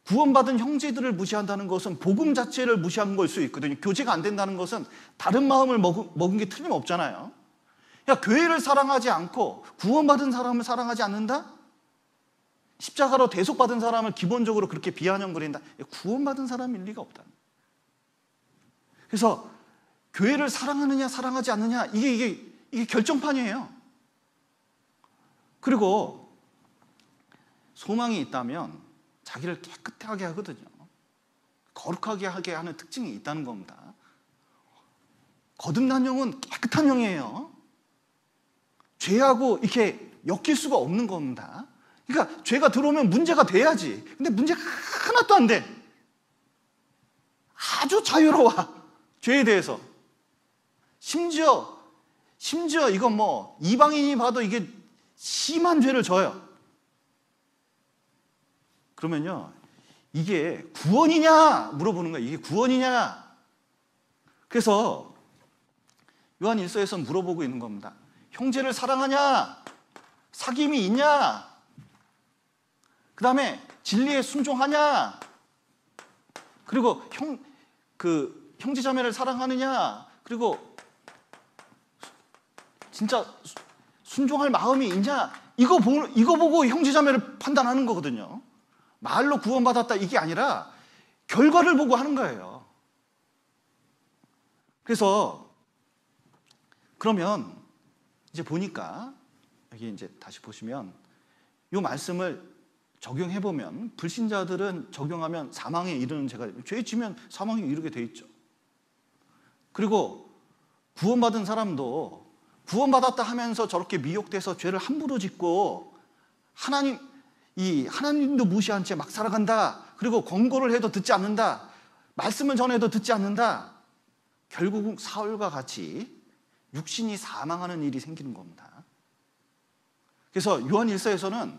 구원받은 형제들을 무시한다는 것은 복음 자체를 무시한 걸 수 있거든요. 교제가 안 된다는 것은 다른 마음을 먹은 게 틀림없잖아요. 야, 교회를 사랑하지 않고 구원받은 사람을 사랑하지 않는다? 십자가로 대속받은 사람을 기본적으로 그렇게 비아냥거린다? 구원받은 사람일 리가 없다. 그래서 교회를 사랑하느냐 사랑하지 않느냐, 이게 결정판이에요. 그리고 소망이 있다면 자기를 깨끗하게 하거든요. 거룩하게 하게 하는 특징이 있다는 겁니다. 거듭난 영은 깨끗한 영이에요. 죄하고 이렇게 엮일 수가 없는 겁니다. 그러니까 죄가 들어오면 문제가 돼야지. 근데 문제가 하나도 안 돼. 아주 자유로워. 죄에 대해서. 심지어 이건 뭐 이방인이 봐도 이게 심한 죄를 져요. 그러면요, 이게 구원이냐 물어보는 거예요. 이게 구원이냐. 그래서 요한 1서에서 물어보고 있는 겁니다. 형제를 사랑하냐? 사귐이 있냐? 그 다음에 진리에 순종하냐? 그리고 형제자매를 사랑하느냐? 그리고 진짜 순종할 마음이 있냐? 이거 보고 형제자매를 판단하는 거거든요. 말로 구원받았다 이게 아니라 결과를 보고 하는 거예요. 그래서 그러면 이제 보니까 여기 이제 다시 보시면 이 말씀을 적용해 보면 불신자들은 적용하면 사망에 이르는 죄가, 죄 지면 사망에 이르게 돼 있죠. 그리고 구원받은 사람도 구원받았다 하면서 저렇게 미혹돼서 죄를 함부로 짓고 하나님도 무시한 채 막 살아간다. 그리고 권고를 해도 듣지 않는다. 말씀을 전해도 듣지 않는다. 결국 사울과 같이 육신이 사망하는 일이 생기는 겁니다. 그래서 요한 1서에서는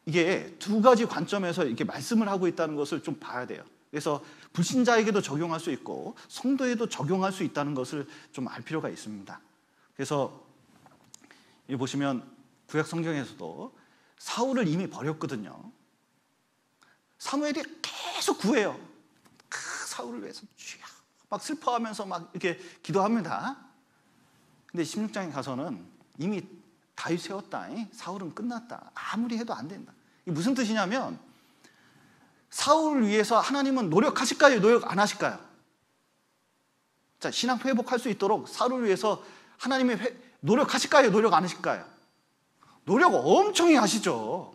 이게 두 가지 관점에서 이렇게 말씀을 하고 있다는 것을 좀 봐야 돼요. 그래서 불신자에게도 적용할 수 있고 성도에도 적용할 수 있다는 것을 좀 알 필요가 있습니다. 그래서 여기 보시면 구약 성경에서도 사울을 이미 버렸거든요. 사무엘이 계속 구해요. 사울을 위해서 막 슬퍼하면서 막 이렇게 기도합니다. 근데 16장에 가서는 이미 다윗 세웠다. 사울은 끝났다. 아무리 해도 안 된다. 이게 무슨 뜻이냐면 사울을 위해서 하나님은 노력하실까요? 노력 안 하실까요? 자, 신앙 회복할 수 있도록 사울을 위해서 하나님이 노력하실까요? 노력 안 하실까요? 노력 엄청 하시죠.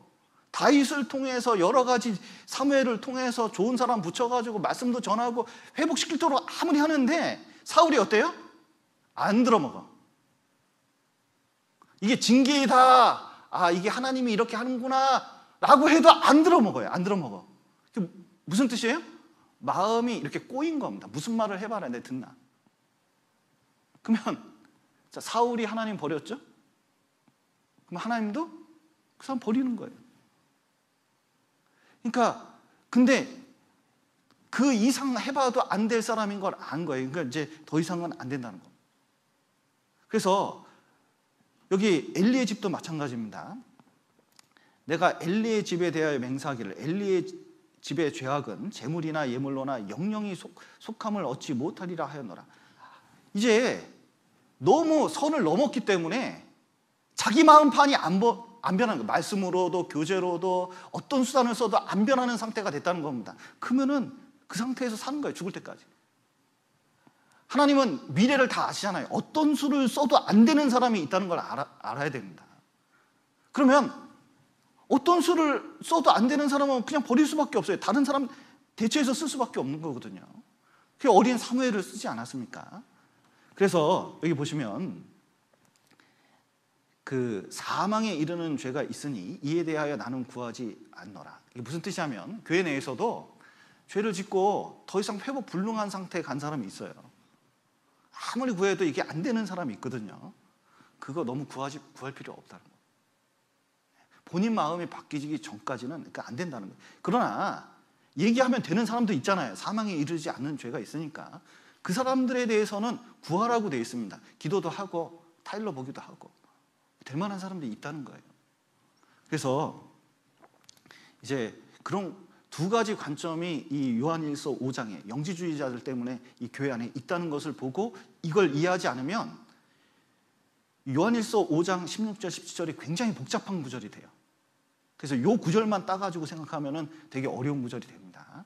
다윗을 통해서 여러 가지 사무엘을 통해서 좋은 사람 붙여가지고 말씀도 전하고 회복시키도록 아무리 하는데 사울이 어때요? 안 들어먹어. 이게 징계이다. 아, 이게 하나님이 이렇게 하는구나 라고 해도 안 들어먹어요. 안 들어먹어. 무슨 뜻이에요? 마음이 이렇게 꼬인 겁니다. 무슨 말을 해봐라 내 듣나. 그러면 자, 사울이 하나님 버렸죠? 그럼 하나님도 그 사람 버리는 거예요. 그러니까 근데 그 이상 해봐도 안 될 사람인 걸 안 거예요. 그러니까 이제 더 이상은 안 된다는 거. 그래서 여기 엘리의 집도 마찬가지입니다. 내가 엘리의 집에 대하여 맹세하기를 엘리의 집의 죄악은 재물이나 예물로나 영영이 속함을 얻지 못하리라 하였노라. 이제 너무 선을 넘었기 때문에 자기 마음판이 안 변하는 거예요. 말씀으로도 교제로도 어떤 수단을 써도 안 변하는 상태가 됐다는 겁니다. 그러면은 그 상태에서 사는 거예요. 죽을 때까지. 하나님은 미래를 다 아시잖아요. 어떤 수를 써도 안 되는 사람이 있다는 걸 알아야 됩니다. 그러면 어떤 수를 써도 안 되는 사람은 그냥 버릴 수밖에 없어요. 다른 사람 대체해서 쓸 수밖에 없는 거거든요. 그 어린 사무엘을 쓰지 않았습니까? 그래서 여기 보시면 그 사망에 이르는 죄가 있으니 이에 대하여 나는 구하지 않노라. 이게 무슨 뜻이냐면 교회 내에서도 죄를 짓고 더 이상 회복 불능한 상태에 간 사람이 있어요. 아무리 구해도 이게 안 되는 사람이 있거든요. 그거 너무 구할 필요 없다는 거예요. 본인 마음이 바뀌기 전까지는 그러니까 안 된다는 거예요. 그러나 얘기하면 되는 사람도 있잖아요. 사망에 이르지 않는 죄가 있으니까 그 사람들에 대해서는 구하라고 되어 있습니다. 기도도 하고 타일러 보기도 하고 될 만한 사람들이 있다는 거예요. 그래서 이제 그런 두 가지 관점이 이 요한일서 5장에 영지주의자들 때문에 이 교회 안에 있다는 것을 보고 이걸 이해하지 않으면 요한일서 5장 16절 17절이 굉장히 복잡한 구절이 돼요. 그래서 이 구절만 따가지고 생각하면 되게 어려운 구절이 됩니다.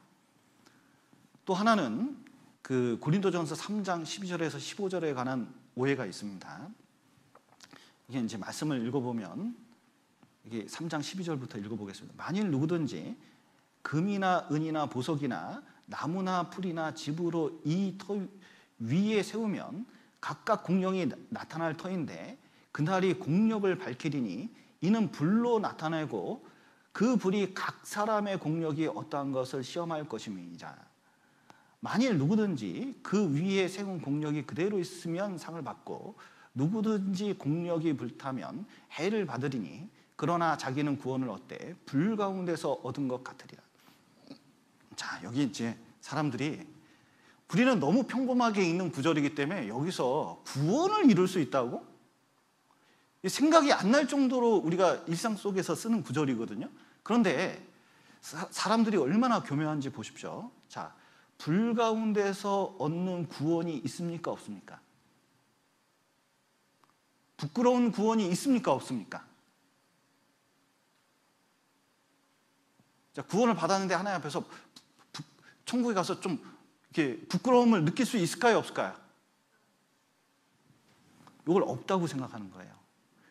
또 하나는 그 고린도전서 3장 12절에서 15절에 관한 오해가 있습니다. 이게 이제 말씀을 읽어보면 이게 3장 12절부터 읽어보겠습니다. 만일 누구든지 금이나 은이나 보석이나 나무나 풀이나 집으로 이 터 위에 세우면 각각 공력이 나타날 터인데 그날이 공력을 밝히리니 이는 불로 나타내고 그 불이 각 사람의 공력이 어떠한 것을 시험할 것임이니라. 만일 누구든지 그 위에 세운 공력이 그대로 있으면 상을 받고 누구든지 공력이 불타면 해를 받으리니 그러나 자기는 구원을 얻되 불 가운데서 얻은 것 같으리라. 자, 여기 이제 사람들이 우리는 너무 평범하게 읽는 구절이기 때문에 여기서 구원을 이룰 수 있다고? 생각이 안 날 정도로 우리가 일상 속에서 쓰는 구절이거든요. 그런데 사람들이 얼마나 교묘한지 보십시오. 자, 불 가운데서 얻는 구원이 있습니까? 없습니까? 부끄러운 구원이 있습니까? 없습니까? 자, 구원을 받았는데 하나님 앞에서 천국에 가서 좀 이렇게 부끄러움을 느낄 수 있을까요? 없을까요? 이걸 없다고 생각하는 거예요.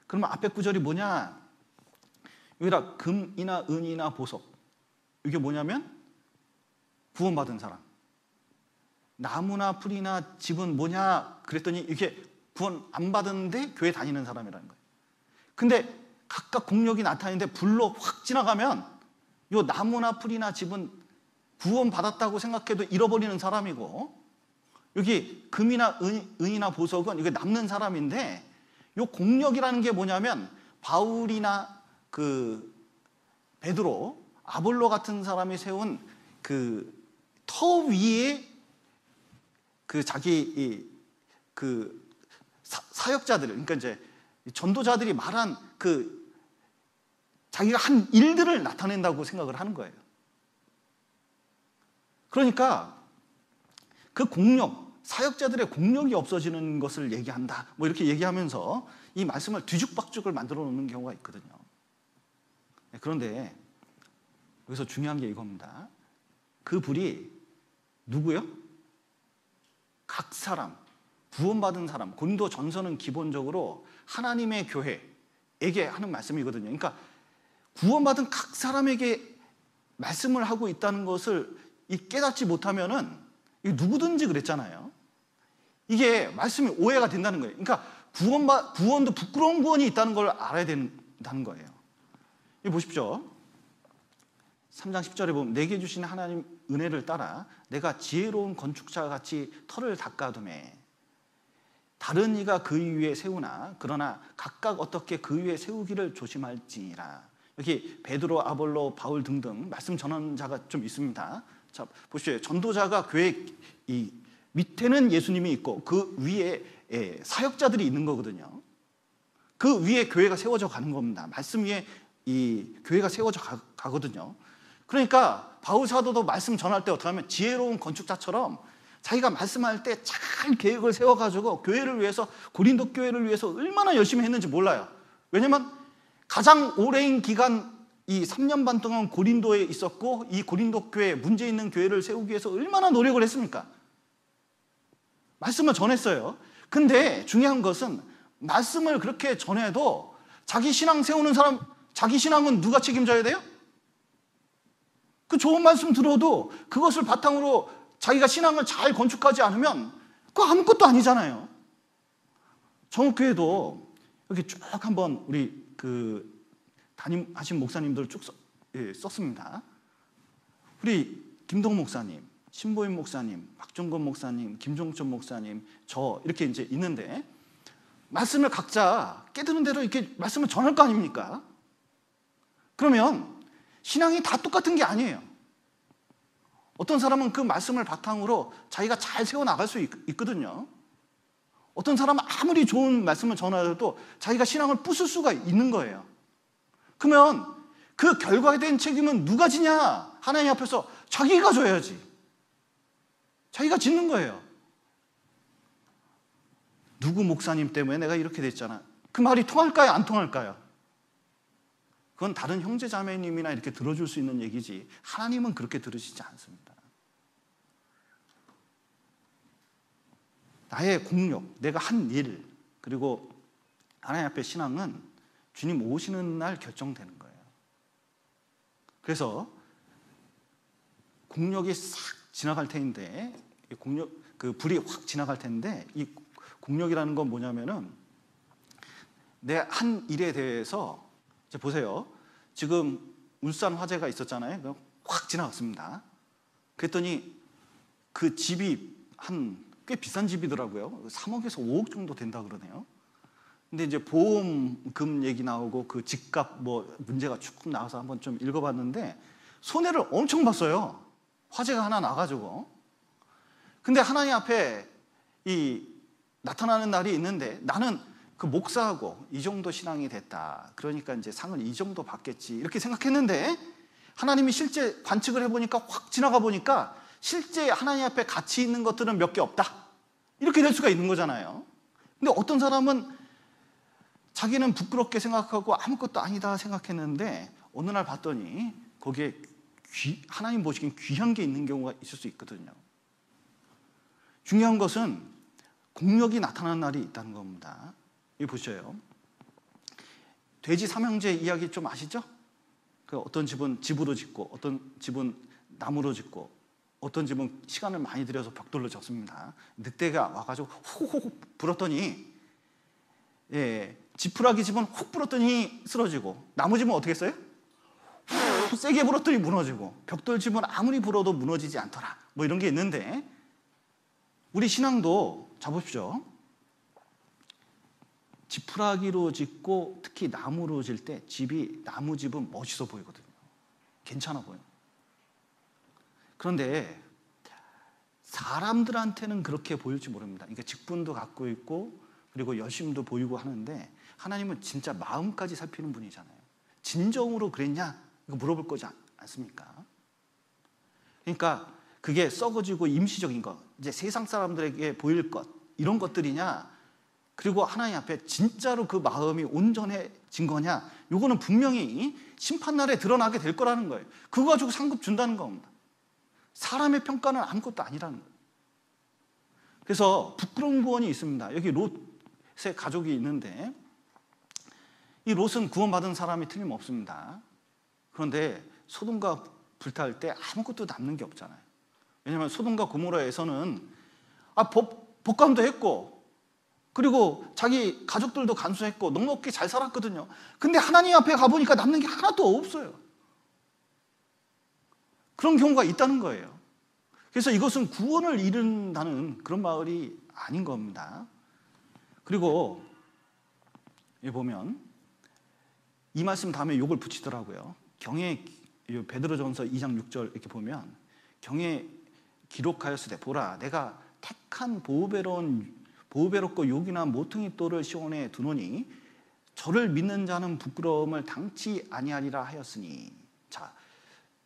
그러면 앞에 구절이 뭐냐? 여기다 금이나 은이나 보석. 이게 뭐냐면 구원받은 사람. 나무나 풀이나 집은 뭐냐? 그랬더니 이게 구원 안 받았는데 교회 다니는 사람이라는 거예요. 근데 각각 공력이 나타나는데 불로 확 지나가면 이 나무나 풀이나 집은 구원받았다고 생각해도 잃어버리는 사람이고 여기 금이나 은이나 보석은 이게 남는 사람인데 이 공력이라는 게 뭐냐면 바울이나 그 베드로, 아볼로 같은 사람이 세운 그 터 위에 그 자기 그 사역자들, 그러니까 이제 전도자들이 말한 그 자기가 한 일들을 나타낸다고 생각을 하는 거예요. 그러니까 그 공력, 사역자들의 공력이 없어지는 것을 얘기한다, 뭐 이렇게 얘기하면서 이 말씀을 뒤죽박죽을 만들어 놓는 경우가 있거든요. 그런데 여기서 중요한 게 이겁니다. 그 불이 누구요? 각 사람, 구원받은 사람. 고린도 전서는 기본적으로 하나님의 교회에게 하는 말씀이거든요. 그러니까 구원받은 각 사람에게 말씀을 하고 있다는 것을 깨닫지 못하면은 누구든지 그랬잖아요. 이게 말씀이 오해가 된다는 거예요. 그러니까 구원도 부끄러운 구원이 있다는 걸 알아야 된다는 거예요. 이거 보십시오. 3장 10절에 보면 내게 주신 하나님 은혜를 따라 내가 지혜로운 건축자 같이 터를 닦아두매 다른 이가 그 위에 세우나 그러나 각각 어떻게 그 위에 세우기를 조심할지니라. 여기 베드로, 아볼로, 바울 등등 말씀 전하는 자가 좀 있습니다. 자, 보십시오. 전도자가 교회 이 밑에는 예수님이 있고 그 위에 사역자들이 있는 거거든요. 그 위에 교회가 세워져 가는 겁니다. 말씀 위에 이 교회가 세워져 가거든요. 그러니까 바울 사도도 말씀 전할 때 어떻게 하면 지혜로운 건축자처럼 자기가 말씀할 때 잘 계획을 세워가지고 교회를 위해서, 고린도 교회를 위해서 얼마나 열심히 했는지 몰라요. 왜냐면 가장 오랜 기간 이 3년 반 동안 고린도에 있었고 이 고린도 교회, 문제 있는 교회를 세우기 위해서 얼마나 노력을 했습니까? 말씀을 전했어요. 근데 중요한 것은 말씀을 그렇게 전해도 자기 신앙 세우는 사람, 자기 신앙은 누가 책임져야 돼요? 그 좋은 말씀 들어도 그것을 바탕으로 자기가 신앙을 잘 건축하지 않으면 그거 아무것도 아니잖아요. 정읍교회도 여기 쭉 한번 우리 그 담임하신 목사님들 쭉 썼습니다. 우리 김동 목사님, 신보임 목사님, 박종건 목사님, 김종천 목사님, 저 이렇게 이제 있는데 말씀을 각자 깨드는 대로 이렇게 말씀을 전할 거 아닙니까? 그러면 신앙이 다 똑같은 게 아니에요. 어떤 사람은 그 말씀을 바탕으로 자기가 잘 세워나갈 수 있거든요. 어떤 사람은 아무리 좋은 말씀을 전하여도 자기가 신앙을 부술 수가 있는 거예요. 그러면 그 결과에 대한 책임은 누가 지냐? 하나님 앞에서 자기가 져야지. 자기가 짓는 거예요. 누구 목사님 때문에 내가 이렇게 됐잖아. 그 말이 통할까요? 안 통할까요? 그건 다른 형제 자매님이나 이렇게 들어줄 수 있는 얘기지 하나님은 그렇게 들으시지 않습니다. 나의 공력, 내가 한 일, 그리고 하나님 앞에 신앙은 주님 오시는 날 결정되는 거예요. 그래서 공력이 싹 지나갈 텐데, 그 불이 확 지나갈 텐데, 이 공력이라는 건 뭐냐면은 내 한 일에 대해서 이제 보세요. 지금 울산 화재가 있었잖아요. 확 지나갔습니다. 그랬더니 그 집이 꽤 비싼 집이더라고요. 3억에서 5억 정도 된다 그러네요. 근데 이제 보험금 얘기 나오고 그 집값 뭐 문제가 쭉 나와서 한번 좀 읽어봤는데 손해를 엄청 봤어요. 화재가 하나 나가지고. 근데 하나님 앞에 나타나는 날이 있는데 나는 그 목사하고 이 정도 신앙이 됐다. 그러니까 이제 상을 이 정도 받겠지. 이렇게 생각했는데 하나님이 실제 관측을 해보니까 확 지나가 보니까 실제 하나님 앞에 가치 있는 것들은 몇 개 없다. 이렇게 될 수가 있는 거잖아요. 근데 어떤 사람은 자기는 부끄럽게 생각하고 아무것도 아니다 생각했는데 어느 날 봤더니 거기에 하나님 보시기엔 귀한 게 있는 경우가 있을 수 있거든요. 중요한 것은 공력이 나타나는 날이 있다는 겁니다. 여기 보셔요. 돼지 삼형제 이야기 좀 아시죠? 그 어떤 집은 집으로 짓고 어떤 집은 나무로 짓고 어떤 집은 시간을 많이 들여서 벽돌로 짓습니다. 늑대가 와가지고 훅훅 불었더니 지푸라기 집은 훅 불었더니 쓰러지고 나무 집은 어떻게 했어요? 훅 세게 불었더니 무너지고 벽돌 집은 아무리 불어도 무너지지 않더라. 뭐 이런 게 있는데 우리 신앙도 잡으십시오. 지푸라기로 짓고 특히 나무로 질 때 나무 집은 멋있어 보이거든요. 괜찮아 보여요. 그런데 사람들한테는 그렇게 보일지 모릅니다. 그러니까 직분도 갖고 있고 그리고 열심도 보이고 하는데 하나님은 진짜 마음까지 살피는 분이잖아요. 진정으로 그랬냐? 이거 물어볼 거지 않습니까? 그러니까 그게 썩어지고 임시적인 것, 이제 세상 사람들에게 보일 것, 이런 것들이냐, 그리고 하나님 앞에 진짜로 그 마음이 온전해진 거냐, 이거는 분명히 심판날에 드러나게 될 거라는 거예요. 그거 가지고 상급 준다는 겁니다. 사람의 평가는 아무것도 아니라는 거예요. 그래서 부끄러운 구원이 있습니다. 여기 롯의 가족이 있는데 이 롯은 구원받은 사람이 틀림없습니다. 그런데 소돔과 불탈 때 아무것도 남는 게 없잖아요. 왜냐하면 소돔과 고모라에서는 복감도 했고 그리고 자기 가족들도 간수했고 넉넉히 잘 살았거든요. 근데 하나님 앞에 가보니까 남는 게 하나도 없어요. 그런 경우가 있다는 거예요. 그래서 이것은 구원을 이룬다는 그런 마을이 아닌 겁니다. 그리고 여기 보면 이 말씀 다음에 요걸 붙이더라고요. 경에 베드로전서 2장 6절 이렇게 보면 경에 기록하였을 때 보라 내가 택한 보배롭고 요긴한 모퉁이 돌을 시온에 두노니 저를 믿는 자는 부끄러움을 당치 아니하리라 하였으니. 자,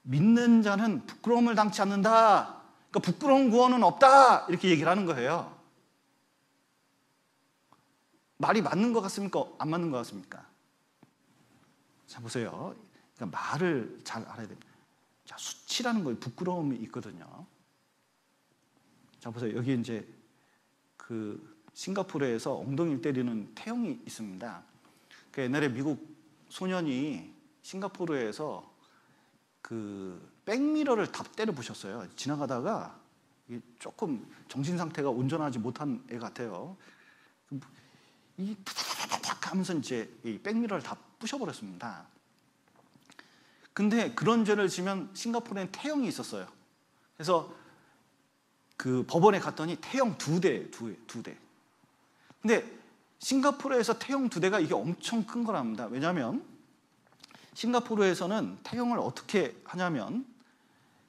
믿는 자는 부끄러움을 당치 않는다. 그러니까 부끄러운 구원은 없다 이렇게 얘기를 하는 거예요. 말이 맞는 것 같습니까? 안 맞는 것 같습니까? 자, 보세요. 그러니까 말을 잘 알아야 됩니다. 자, 수치라는 거에 부끄러움이 있거든요. 자, 보세요. 여기 이제 그 싱가포르에서 엉덩이를 때리는 태형이 있습니다. 그 옛날에 미국 소년이 싱가포르에서 그 백미러를 다 때려 부셨어요. 지나가다가 조금 정신 상태가 온전하지 못한 애 같아요. 이 탁탁탁 하면서 이제 이 백미러를 다 부셔버렸습니다. 근데 그런 죄를 지면 싱가포르에는 태형이 있었어요. 그래서 그 법원에 갔더니 태형 두 대. 근데 싱가포르에서 태형 2대가 이게 엄청 큰 거랍니다. 왜냐하면 싱가포르에서는 태형을 어떻게 하냐면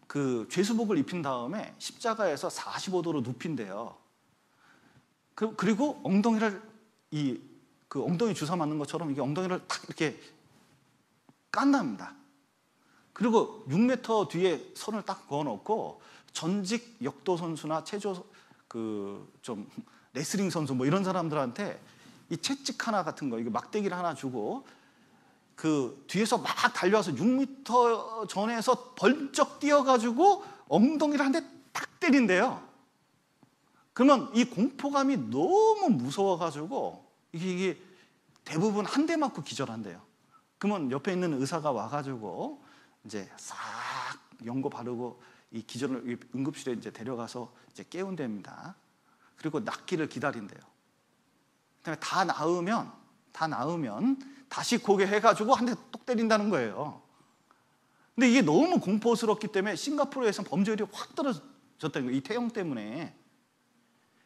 그 죄수복을 입힌 다음에 십자가에서 45도로 눕힌대요. 그리고 엉덩이를 그 엉덩이 주사 맞는 것처럼 이게 엉덩이를 탁 이렇게 깐답니다. 그리고 6m 뒤에 선을 딱 그어놓고 전직 역도 선수나 체조 좀 레슬링 선수 뭐 이런 사람들한테 이 채찍 하나 같은 거, 이거 막대기를 하나 주고 그 뒤에서 막 달려와서 6m 전에서 벌쩍 뛰어가지고 엉덩이를 한 대 딱 때린대요. 그러면 이 공포감이 너무 무서워가지고 이게 대부분 한 대 맞고 기절한대요. 그러면 옆에 있는 의사가 와가지고 이제 싹 연고 바르고 이 기절을 응급실에 이제 데려가서 이제 깨운답니다. 그리고 낫기를 기다린대요. 그다음에 다 나으면 다시 고개 해가지고 한 대 똑 때린다는 거예요. 근데 이게 너무 공포스럽기 때문에 싱가포르에서는 범죄율이 확 떨어졌다는 거예요. 이 태형 때문에.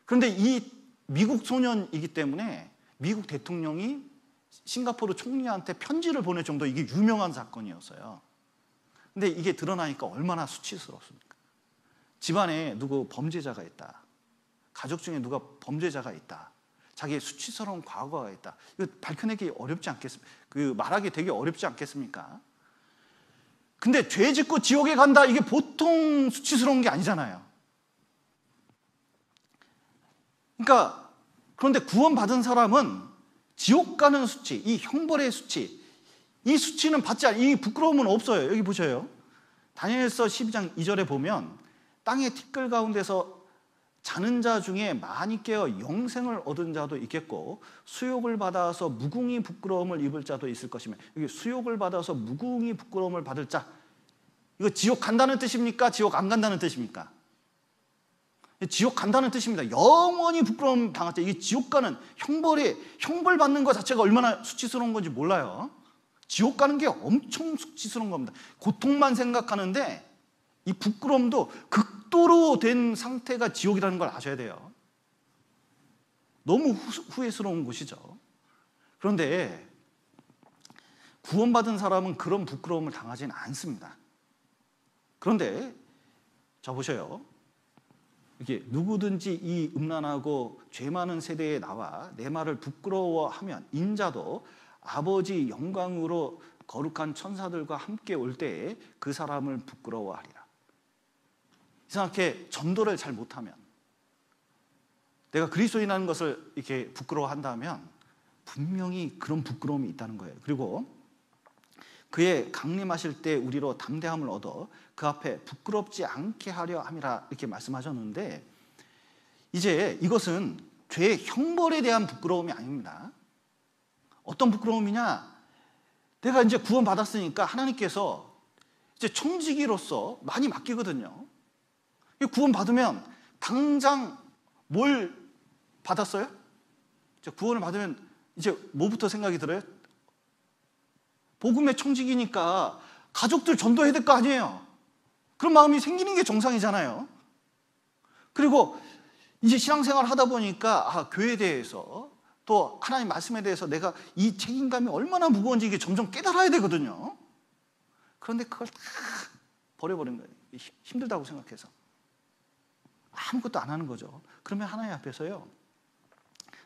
그런데 이 미국 소년이기 때문에 미국 대통령이 싱가포르 총리한테 편지를 보낼 정도 이게 유명한 사건이었어요. 근데 이게 드러나니까 얼마나 수치스럽습니까? 집안에 누구 범죄자가 있다. 가족 중에 누가 범죄자가 있다. 자기의 수치스러운 과거가 있다. 이거 밝혀내기 어렵지 않겠습니까? 말하기 되게 어렵지 않겠습니까? 근데 죄 짓고 지옥에 간다. 이게 보통 수치스러운 게 아니잖아요. 그러니까 그런데 구원받은 사람은 지옥 가는 수치, 이 형벌의 수치, 이 수치는 받지 않아요. 이 부끄러움은 없어요. 여기 보셔요. 다니엘서 12장 2절에 보면 땅의 티끌 가운데서 자는 자 중에 많이 깨어 영생을 얻은 자도 있겠고 수욕을 받아서 무궁히 부끄러움을 입을 자도 있을 것이며, 여기 수욕을 받아서 무궁히 부끄러움을 받을 자, 이거 지옥 간다는 뜻입니까? 지옥 안 간다는 뜻입니까? 지옥 간다는 뜻입니다. 영원히 부끄러움 당할 때, 이게 지옥 가는 형벌 받는 것 자체가 얼마나 수치스러운 건지 몰라요. 지옥 가는 게 엄청 수치스러운 겁니다. 고통만 생각하는데 이 부끄러움도 극도로 된 상태가 지옥이라는 걸 아셔야 돼요. 너무 후회스러운 곳이죠. 그런데 구원받은 사람은 그런 부끄러움을 당하지는 않습니다. 그런데 자 보셔요. 이게 누구든지 이 음란하고 죄 많은 세대에 나와 내 말을 부끄러워하면 인자도 아버지 영광으로 거룩한 천사들과 함께 올 때에 그 사람을 부끄러워하리라. 이상하게 전도를 잘 못하면, 내가 그리스도인이라는 것을 이렇게 부끄러워한다면 분명히 그런 부끄러움이 있다는 거예요. 그리고 그의 강림하실 때 우리로 담대함을 얻어 그 앞에 부끄럽지 않게 하려 함이라 이렇게 말씀하셨는데, 이제 이것은 죄의 형벌에 대한 부끄러움이 아닙니다. 어떤 부끄러움이냐? 내가 이제 구원받았으니까 하나님께서 이제 청지기로서 많이 맡기거든요. 구원받으면 당장 뭘 받았어요? 이제 구원을 받으면 이제 뭐부터 생각이 들어요? 복음의 청지기니까 가족들 전도해야 될 거 아니에요. 그런 마음이 생기는 게 정상이잖아요. 그리고 이제 신앙생활 하다 보니까 교회에 대해서 또 하나님 말씀에 대해서 내가 이 책임감이 얼마나 무거운지 이게 점점 깨달아야 되거든요. 그런데 그걸 다 버려버린 거예요. 힘들다고 생각해서 아무것도 안 하는 거죠. 그러면 하나님 앞에서요,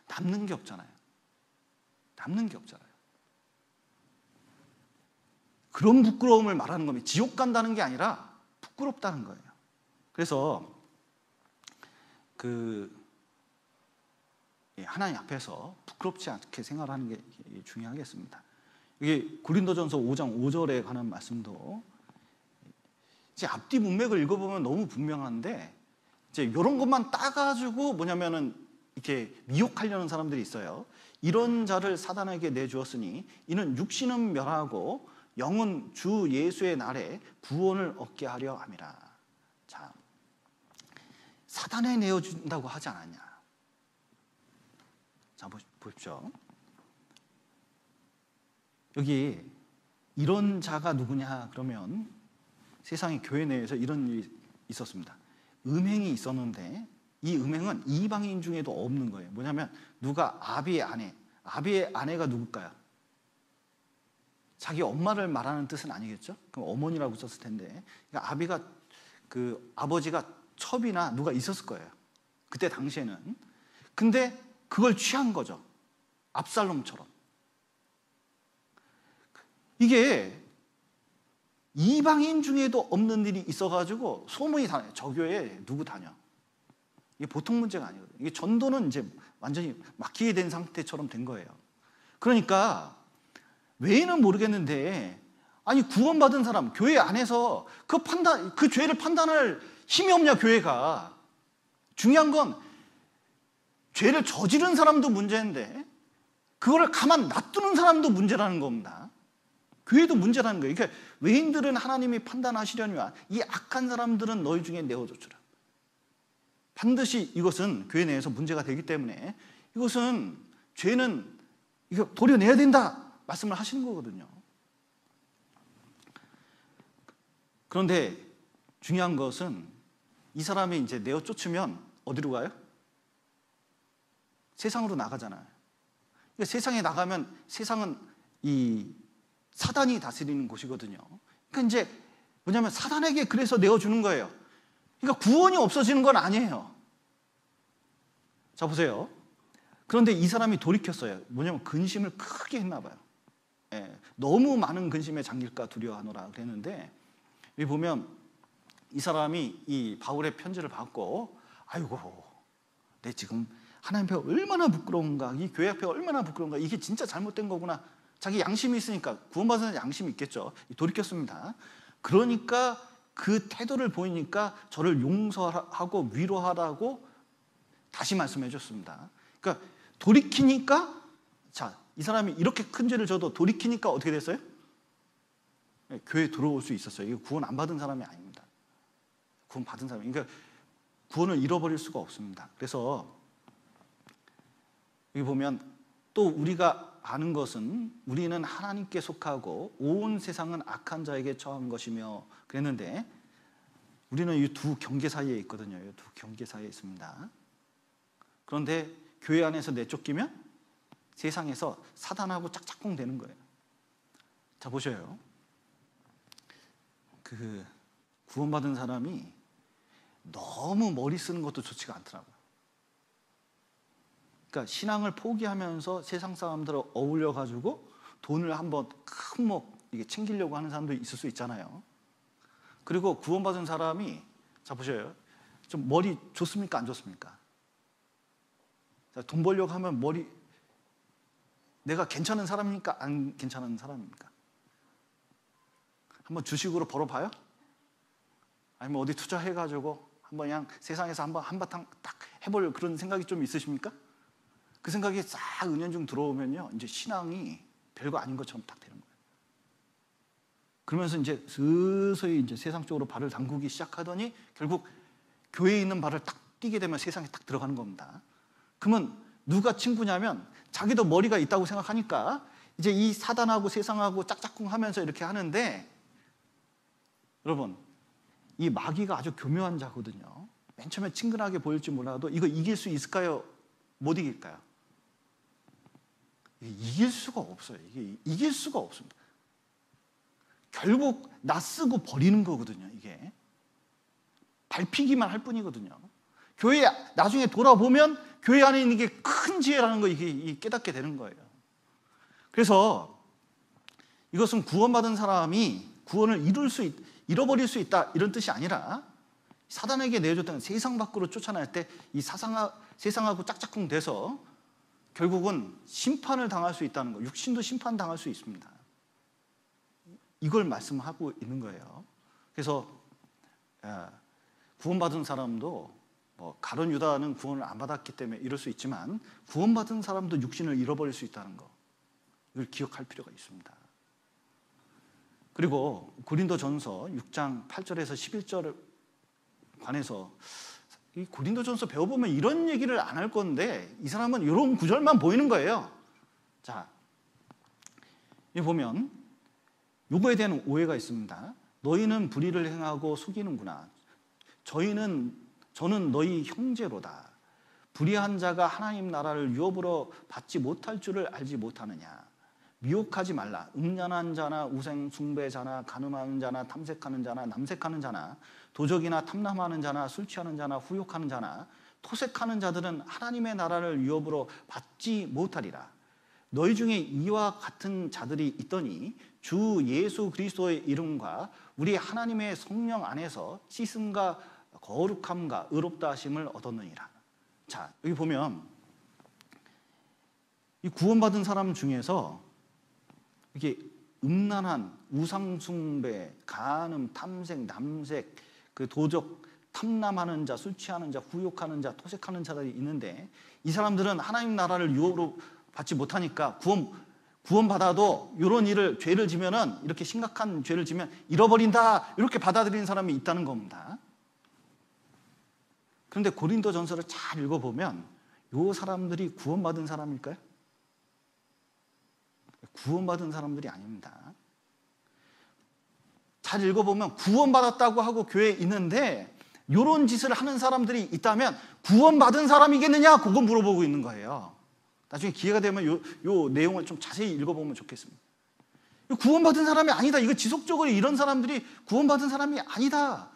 남는 게 없잖아요. 남는 게 없잖아요. 그런 부끄러움을 말하는 겁니다. 지옥 간다는 게 아니라 부끄럽다는 거예요. 그래서 하나님 앞에서 부끄럽지 않게 생활하는 게 중요하겠습니다. 이게 고린도전서 5장 5절에 관한 말씀도 이제 앞뒤 문맥을 읽어보면 너무 분명한데, 이제 이런 것만 따가지고 뭐냐면은 이렇게 미혹하려는 사람들이 있어요. 이런 자를 사단에게 내주었으니 이는 육신은 멸하고 영은 주 예수의 날에 구원을 얻게 하려 함이라. 자, 사단에 내어준다고 하지 않았냐? 자, 보십시오. 여기 이런 자가 누구냐 그러면 세상의 교회 내에서 이런 일이 있었습니다. 음행이 있었는데 이 음행은 이방인 중에도 없는 거예요. 뭐냐면 누가 아비의 아내가 누굴까요? 자기 엄마를 말하는 뜻은 아니겠죠? 그럼 어머니라고 썼을 텐데, 그러니까 아버지가 첩이나 누가 있었을 거예요. 그때 당시에는. 근데 그걸 취한 거죠. 압살롬처럼. 이게 이방인 중에도 없는 일이 있어가지고 소문이 다녀요. 저 교회에 누구 다녀. 이게 보통 문제가 아니거든요. 이게 전도는 이제 완전히 막히게 된 상태처럼 된 거예요. 그러니까 왜는 모르겠는데, 아니 구원받은 사람 교회 안에서 그 죄를 판단할 힘이 없냐 교회가. 중요한 건 죄를 저지른 사람도 문제인데 그거를 가만 놔두는 사람도 문제라는 겁니다. 교회도 문제라는 거예요. 그러니까 외인들은 하나님이 판단하시려니와 이 악한 사람들은 너희 중에 내어줘주라. 반드시 이것은 교회 내에서 문제가 되기 때문에 이것은 죄는 이거 도려내야 된다 말씀을 하시는 거거든요. 그런데 중요한 것은 이 사람이 이제 내어 쫓으면 어디로 가요? 세상으로 나가잖아요. 그러니까 세상에 나가면 세상은 이 사단이 다스리는 곳이거든요. 그러니까 이제 뭐냐면 사단에게 그래서 내어주는 거예요. 그러니까 구원이 없어지는 건 아니에요. 자, 보세요. 그런데 이 사람이 돌이켰어요. 뭐냐면 근심을 크게 했나 봐요. 너무 많은 근심에 잠길까 두려워하노라 그랬는데, 여기 보면 이 사람이 이 바울의 편지를 받고, 아이고, 내 지금 하나님 앞에 얼마나 부끄러운가, 이 교회 앞에 얼마나 부끄러운가, 이게 진짜 잘못된 거구나. 자기 양심이 있으니까, 구원받은 양심이 있겠죠. 돌이켰습니다. 그러니까 그 태도를 보이니까 저를 용서하고 위로하라고 다시 말씀해 줬습니다. 그러니까 돌이키니까, 자, 이 사람이 이렇게 큰 죄를 져도 돌이키니까 어떻게 됐어요? 교회에 들어올 수 있었어요. 이거 구원 안 받은 사람이 아닙니다. 구원 받은 사람이. 그러니까 구원을 잃어버릴 수가 없습니다. 그래서 여기 보면 또 우리가 아는 것은 우리는 하나님께 속하고 온 세상은 악한 자에게 처한 것이며 그랬는데, 우리는 이 두 경계 사이에 있거든요. 이 두 경계 사이에 있습니다. 그런데 교회 안에서 내쫓기면 세상에서 사단하고 짝짝꿍 되는 거예요. 자, 보셔요. 구원받은 사람이 너무 머리 쓰는 것도 좋지가 않더라고요. 그러니까 신앙을 포기하면서 세상 사람들을 어울려가지고 돈을 한번 큰 이게 챙기려고 하는 사람도 있을 수 있잖아요. 그리고 구원받은 사람이, 자 보셔요. 좀 머리 좋습니까? 안 좋습니까? 자, 돈 벌려고 하면 머리, 내가 괜찮은 사람입니까? 안 괜찮은 사람입니까? 한번 주식으로 벌어봐요? 아니면 어디 투자해가지고 한번 그냥 세상에서 한바탕 딱 해볼 그런 생각이 좀 있으십니까? 그 생각이 싹 은연중 들어오면요, 이제 신앙이 별거 아닌 것처럼 딱 되는 거예요. 그러면서 이제 서서히 이제 세상 쪽으로 발을 담그기 시작하더니 결국 교회에 있는 발을 딱 띄게 되면 세상에 딱 들어가는 겁니다. 그러면 누가 친구냐면 자기도 머리가 있다고 생각하니까 이제 이 사단하고 세상하고 짝짝꿍 하면서 이렇게 하는데, 여러분, 이 마귀가 아주 교묘한 자거든요. 맨 처음에 친근하게 보일지 몰라도 이거 이길 수 있을까요? 못 이길까요? 이길 수가 없어요. 이게 이길 수가 없습니다. 결국 낯쓰고 버리는 거거든요. 이게 밟히기만 할 뿐이거든요. 교회 나중에 돌아보면 교회 안에 있는 게 큰 지혜라는 거 이게 깨닫게 되는 거예요. 그래서 이것은 구원받은 사람이 구원을 잃어버릴 수 있다 이런 뜻이 아니라, 사단에게 내어줬던 세상 밖으로 쫓아낼 때 이 세상하고 짝짝꿍 돼서 결국은 심판을 당할 수 있다는 거, 육신도 심판당할 수 있습니다. 이걸 말씀하고 있는 거예요. 그래서 구원받은 사람도 가룟 유다는 구원을 안 받았기 때문에 이럴 수 있지만, 구원받은 사람도 육신을 잃어버릴 수 있다는 거, 이걸 기억할 필요가 있습니다. 그리고 고린도전서 6장 8절에서 11절에 관해서, 이 고린도전서 배워보면 이런 얘기를 안 할 건데 이 사람은 이런 구절만 보이는 거예요. 자, 여기 보면 요거에 대한 오해가 있습니다. 너희는 불의를 행하고 속이는구나. 저는 너희 형제로다. 불의한 자가 하나님 나라를 유업으로 받지 못할 줄을 알지 못하느냐. 미혹하지 말라. 음란한 자나 우상 숭배자나 간음하는 자나 탐색하는 자나 남색하는 자나 도적이나 탐남하는 자나 술 취하는 자나 후욕하는 자나 토색하는 자들은 하나님의 나라를 유업으로 받지 못하리라. 너희 중에 이와 같은 자들이 있더니 주 예수 그리스도의 이름과 우리 하나님의 성령 안에서 씻음과 거룩함과 의롭다 하심을 얻었느니라. 자, 여기 보면 이 구원받은 사람 중에서 이게 음란한 우상숭배, 간음, 탐색, 남색, 그 도적, 탐남하는 자, 술 취하는 자, 후욕하는 자, 토색하는 자들이 있는데, 이 사람들은 하나님 나라를 유업으로 받지 못하니까 구원받아도 이런 죄를 지면은, 이렇게 심각한 죄를 지면 잃어버린다, 이렇게 받아들이는 사람이 있다는 겁니다. 그런데 고린도전서를 잘 읽어보면 이 사람들이 구원받은 사람일까요? 구원받은 사람들이 아닙니다. 잘 읽어보면 구원받았다고 하고 교회에 있는데 이런 짓을 하는 사람들이 있다면 구원받은 사람이겠느냐, 그거 물어보고 있는 거예요. 나중에 기회가 되면 요 내용을 좀 자세히 읽어보면 좋겠습니다. 구원받은 사람이 아니다. 이거 지속적으로 이런 사람들이 구원받은 사람이 아니다.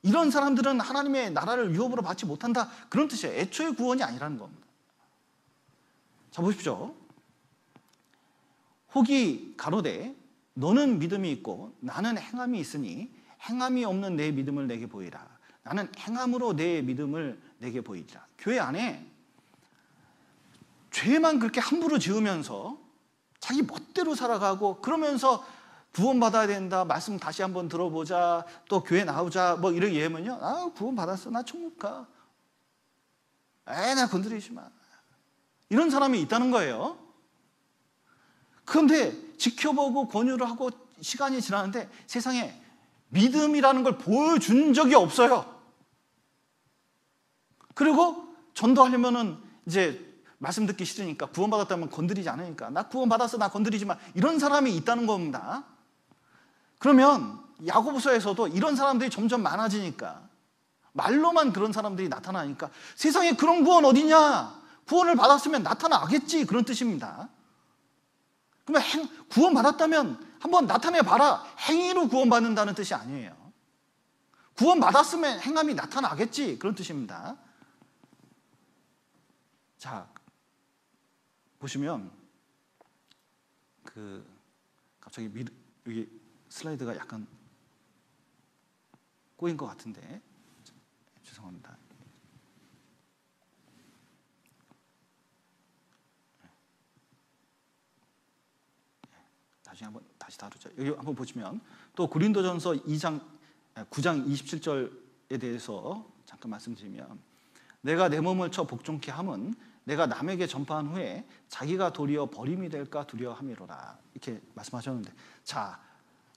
이런 사람들은 하나님의 나라를 유업으로 받지 못한다. 그런 뜻이에요. 애초에 구원이 아니라는 겁니다. 자, 보십시오. 혹이 가로되 너는 믿음이 있고 나는 행함이 있으니 행함이 없는 내 믿음을 내게 보이라. 나는 행함으로 내 믿음을 내게 보이리라. 교회 안에 죄만 그렇게 함부로 지으면서 자기 멋대로 살아가고, 그러면서 구원받아야 된다, 말씀 다시 한번 들어보자, 또 교회 나오자, 뭐 이렇게 얘기하면요, 구원받았어, 나 천국 가, 나 건드리지 마, 이런 사람이 있다는 거예요. 그런데 지켜보고 권유를 하고 시간이 지나는데 세상에 믿음이라는 걸 보여준 적이 없어요. 그리고 전도하려면은 이제 말씀 듣기 싫으니까, 구원받았다면 건드리지 않으니까, 나 구원받았어, 나 건드리지 마, 이런 사람이 있다는 겁니다. 그러면 야고보서에서도 이런 사람들이 점점 많아지니까, 말로만 그런 사람들이 나타나니까, 세상에 그런 구원 어디냐, 구원을 받았으면 나타나겠지, 그런 뜻입니다. 그러면 구원받았다면 한번 나타내봐라, 행위로 구원받는다는 뜻이 아니에요. 구원받았으면 행함이 나타나겠지, 그런 뜻입니다. 자, 보시면 갑자기 여기 슬라이드가 약간 꼬인 것 같은데 죄송합니다. 나중에 한번 다시 다루죠. 여기 한번 보시면 또 고린도전서 9장 27절에 대해서 잠깐 말씀드리면, 내가 내 몸을 쳐 복종케 함은 내가 남에게 전파한 후에 자기가 도리어 버림이 될까 두려워함이로라, 이렇게 말씀하셨는데, 자,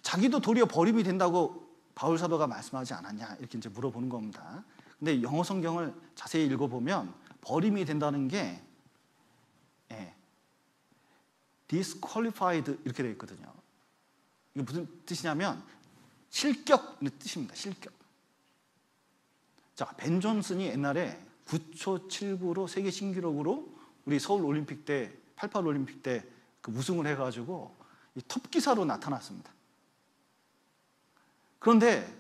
자기도 도리어 버림이 된다고 바울 사도가 말씀하지 않았냐, 이렇게 이제 물어보는 겁니다. 근데 영어 성경을 자세히 읽어보면 버림이 된다는 게 disqualified 이렇게 되어 있거든요. 이게 무슨 뜻이냐면 실격의 뜻입니다. 실격. 자, 벤 존슨이 옛날에 9초 79로 세계 신기록으로 우리 서울 올림픽 때 88 올림픽 때 그 우승을 해가지고 이 톱 기사로 나타났습니다. 그런데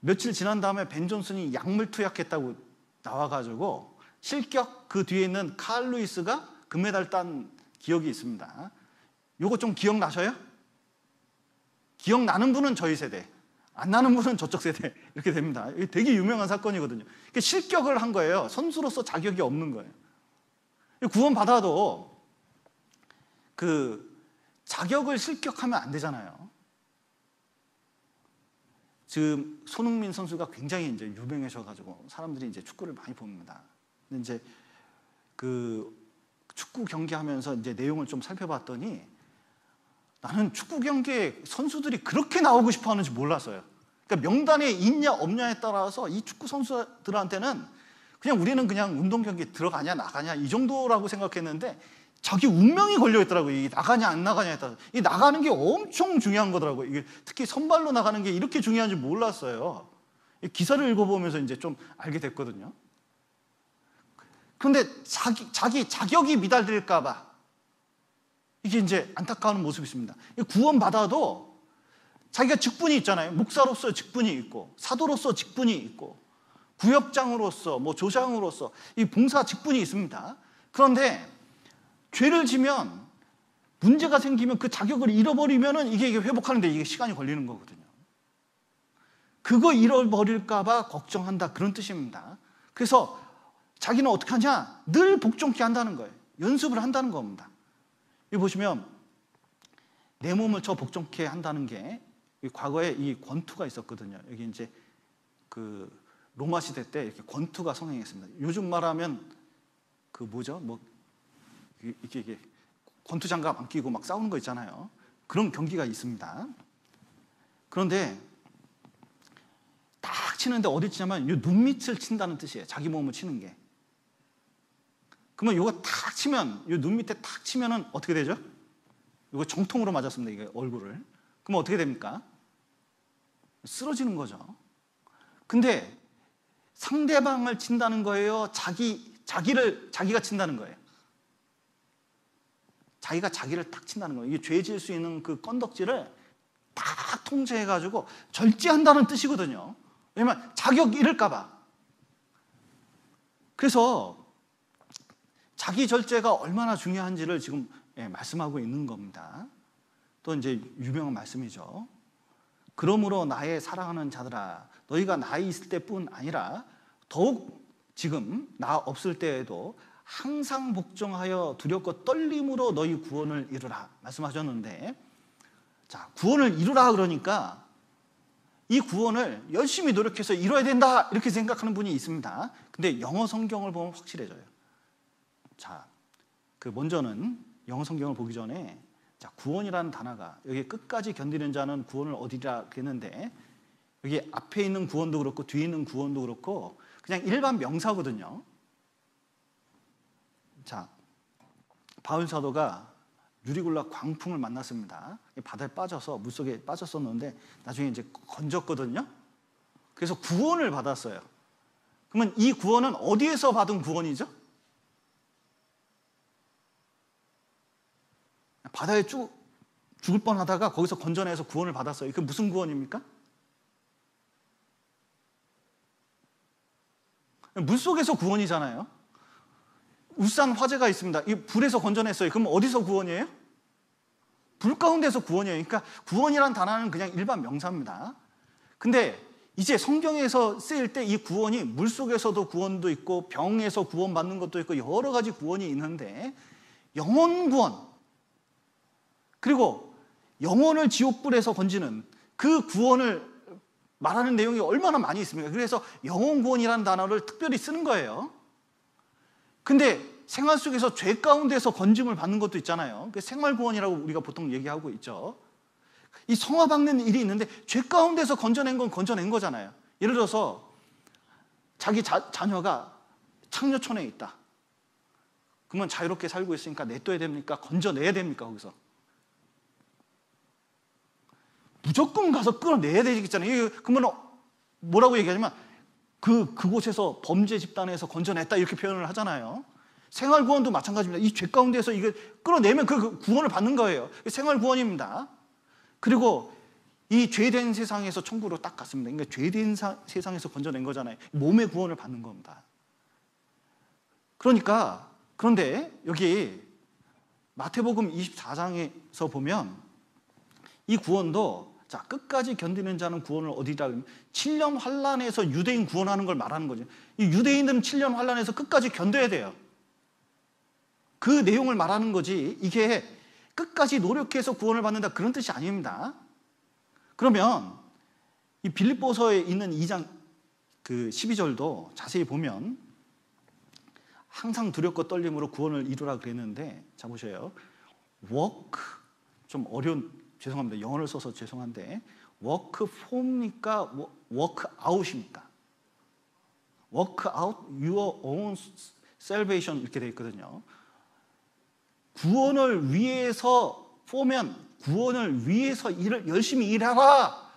며칠 지난 다음에 벤 존슨이 약물 투약했다고 나와가지고 실격, 그 뒤에 있는 칼 루이스가 금메달 딴 기억이 있습니다. 요거 좀 기억나셔요? 기억나는 분은 저희 세대, 안 나는 분은 저쪽 세대, 이렇게 됩니다. 이게 되게 유명한 사건이거든요. 실격을 한 거예요. 선수로서 자격이 없는 거예요. 구원받아도 그 자격을 실격하면 안 되잖아요. 지금 손흥민 선수가 굉장히 이제 유명해져가지고 사람들이 이제 축구를 많이 봅니다. 근데 이제 그 축구 경기하면서 이제 내용을 좀 살펴봤더니 나는 축구 경기에 선수들이 그렇게 나오고 싶어 하는지 몰랐어요. 그러니까 명단에 있냐 없냐에 따라서 이 축구 선수들한테는 그냥 우리는 그냥 운동 경기 들어가냐 나가냐 이 정도라고 생각했는데 자기 운명이 걸려 있더라고요. 이 나가냐 안 나가냐에 따라서. 이 나가는 게 엄청 중요한 거더라고요. 이게 특히 선발로 나가는 게 이렇게 중요한지 몰랐어요. 기사를 읽어보면서 이제 좀 알게 됐거든요. 그런데 자격이 미달될까봐 이게 이제 안타까운 모습이 있습니다. 구원받아도 자기가 직분이 있잖아요. 목사로서 직분이 있고, 사도로서 직분이 있고, 구역장으로서, 뭐 조장으로서 이 봉사 직분이 있습니다. 그런데 죄를 지면 문제가 생기면 그 자격을 잃어버리면은 이게 회복하는데 이게 시간이 걸리는 거거든요. 그거 잃어버릴까봐 걱정한다, 그런 뜻입니다. 그래서 자기는 어떻게 하냐? 늘 복종케 한다는 거예요. 연습을 한다는 겁니다. 여기 보시면 내 몸을 쳐 복종케 한다는 게 과거에 이 권투가 있었거든요. 여기 이제 그 로마 시대 때 이렇게 권투가 성행했습니다. 요즘 말하면 그 뭐죠? 뭐 이게 권투 장갑 안 끼고 막 싸우는 거 있잖아요. 그런 경기가 있습니다. 그런데 딱 치는데 어디 치냐면 이 눈밑을 친다는 뜻이에요. 자기 몸을 치는 게. 그러면 이거 탁 치면, 이 눈 밑에 탁 치면은 어떻게 되죠? 이거 정통으로 맞았습니다. 이게 얼굴을. 그러면 어떻게 됩니까? 쓰러지는 거죠. 근데 상대방을 친다는 거예요? 자기가 친다는 거예요? 자기가 자기를 탁 친다는 거예요. 이게 죄 지을 수 있는 그 건덕지를 딱 통제해가지고 절제한다는 뜻이거든요. 왜냐면 자격 잃을까봐. 그래서 자기 절제가 얼마나 중요한지를 지금 말씀하고 있는 겁니다. 또 이제 유명한 말씀이죠. 그러므로 나의 사랑하는 자들아, 너희가 나이 있을 때뿐 아니라 더욱 지금 나 없을 때에도 항상 복종하여 두렵고 떨림으로 너희 구원을 이루라 말씀하셨는데, 자, 구원을 이루라 그러니까 이 구원을 열심히 노력해서 이뤄야 된다 이렇게 생각하는 분이 있습니다. 근데 영어 성경을 보면 확실해져요. 자, 먼저는 영어 성경을 보기 전에 자, 구원이라는 단어가 여기 끝까지 견디는 자는 구원을 얻으리라 그랬는데, 여기 앞에 있는 구원도 그렇고 뒤에 있는 구원도 그렇고 그냥 일반 명사거든요. 자, 바울 사도가 유리굴라 광풍을 만났습니다. 바다에 빠져서 물속에 빠졌었는데 나중에 이제 건졌거든요. 그래서 구원을 받았어요. 그러면 이 구원은 어디에서 받은 구원이죠? 바다에 죽을 뻔하다가 거기서 건져내서 구원을 받았어요. 그게 무슨 구원입니까? 물속에서 구원이잖아요. 울산 화재가 있습니다. 이 불에서 건져냈어요. 그럼 어디서 구원이에요? 불 가운데서 구원이에요. 그러니까 구원이란 단어는 그냥 일반 명사입니다. 근데 이제 성경에서 쓰일 때 이 구원이 물속에서도 구원도 있고 병에서 구원받는 것도 있고 여러 가지 구원이 있는데, 영혼 구원, 그리고 영혼을 지옥불에서 건지는 그 구원을 말하는 내용이 얼마나 많이 있습니까? 그래서 영혼 구원이라는 단어를 특별히 쓰는 거예요. 근데 생활 속에서 죄 가운데서 건짐을 받는 것도 있잖아요. 생활 구원이라고 우리가 보통 얘기하고 있죠. 이 성화받는 일이 있는데 죄 가운데서 건져낸 건 건져낸 거잖아요. 예를 들어서 자기 자녀가 창녀촌에 있다. 그러면 자유롭게 살고 있으니까 냅둬야 됩니까? 건져내야 됩니까? 거기서 무조건 가서 끌어내야 되겠잖아요. 그러면 뭐라고 얘기하냐면 그곳에서 범죄 집단에서 건져냈다 이렇게 표현을 하잖아요. 생활 구원도 마찬가지입니다. 이 죄 가운데서 이거 끌어내면 그 구원을 받는 거예요. 생활 구원입니다. 그리고 이 죄된 세상에서 천국으로 딱 갔습니다. 그러니까 죄된 세상에서 건져낸 거잖아요. 몸의 구원을 받는 겁니다. 그런데 여기 마태복음 24장에서 보면 이 구원도 끝까지 견디는 자는 구원을 어디다 그러면 7년 환란에서 유대인 구원하는 걸 말하는 거죠. 이 유대인들은 7년 환란에서 끝까지 견뎌야 돼요. 그 내용을 말하는 거지, 이게 끝까지 노력해서 구원을 받는다 그런 뜻이 아닙니다. 그러면 이 빌립보서에 있는 2장 12절도 자세히 보면 항상 두렵고 떨림으로 구원을 이루라 그랬는데, 자 보세요. work, 좀 어려운, 죄송합니다. 영어를 써서 죄송한데 work for입니까? work out입니까? work out your own salvation 이렇게 되어 있거든요. 구원을 위해서 for면 구원을 위해서 열심히 일하라,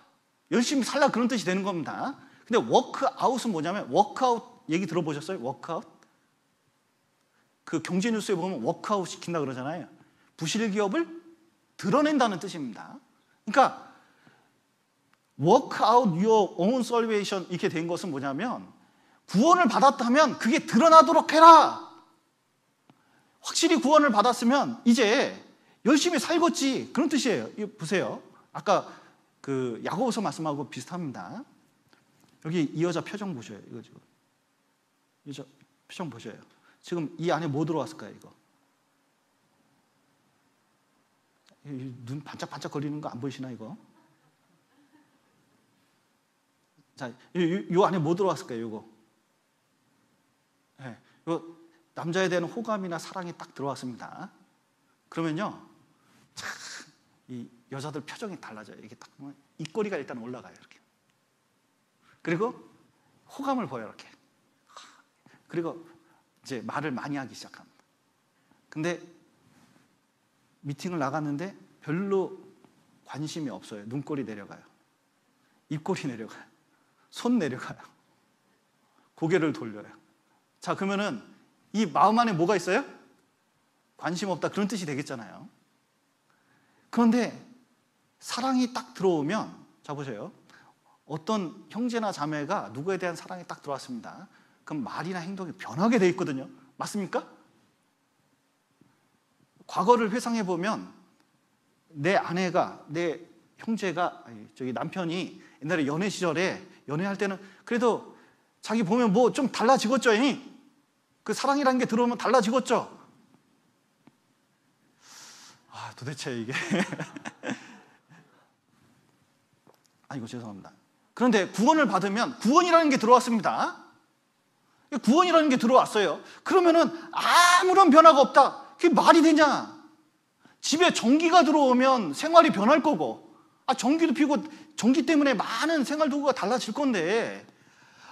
열심히 살라 그런 뜻이 되는 겁니다. 근데 work out은 뭐냐면, work out 얘기 들어보셨어요? work out? 그 경제 뉴스에 보면 work out 시킨다 그러잖아요. 부실 기업을 드러낸다는 뜻입니다. 그러니까 work out your own salvation 이렇게 된 것은 뭐냐면, 구원을 받았다면 그게 드러나도록 해라. 확실히 구원을 받았으면 이제 열심히 살겠지 그런 뜻이에요. 이거 보세요. 아까 그 야고보서 말씀하고 비슷합니다. 여기 이 여자 표정 보셔요. 이거 지금 여자 표정 보셔요. 지금 이 안에 뭐 들어왔을까요? 이거 눈 반짝반짝 거리는 거 안 보이시나 이거? 자, 요 안에 뭐 들어왔을까요? 이거? 네, 이거 남자에 대한 호감이나 사랑이 딱 들어왔습니다. 그러면요, 참, 이 여자들 표정이 달라져요. 이게 딱 보면 입꼬리가 일단 올라가요. 이렇게. 그리고 호감을 보여요. 이렇게. 그리고 이제 말을 많이 하기 시작합니다. 근데 미팅을 나갔는데 별로 관심이 없어요. 눈꼬리 내려가요. 입꼬리 내려가요. 손 내려가요. 고개를 돌려요. 자, 그러면은 이 마음 안에 뭐가 있어요? 관심 없다 그런 뜻이 되겠잖아요. 그런데 사랑이 딱 들어오면, 자 보세요. 어떤 형제나 자매가 누구에 대한 사랑이 딱 들어왔습니다. 그럼 말이나 행동이 변하게 돼 있거든요. 맞습니까? 과거를 회상해 보면 내 아내가, 내 형제가, 저기 남편이 옛날에 연애 시절에 연애할 때는 그래도 자기 보면 뭐 좀 달라지겠죠. 그 사랑이라는 게 들어오면 달라지겠죠. 도대체 이게 아이고 죄송합니다. 그런데 구원을 받으면 구원이라는 게 들어왔습니다. 구원이라는 게 들어왔어요. 그러면은 아무런 변화가 없다. 그게 말이 되냐? 집에 전기가 들어오면 생활이 변할 거고, 전기도 피고 전기 때문에 많은 생활 도구가 달라질 건데,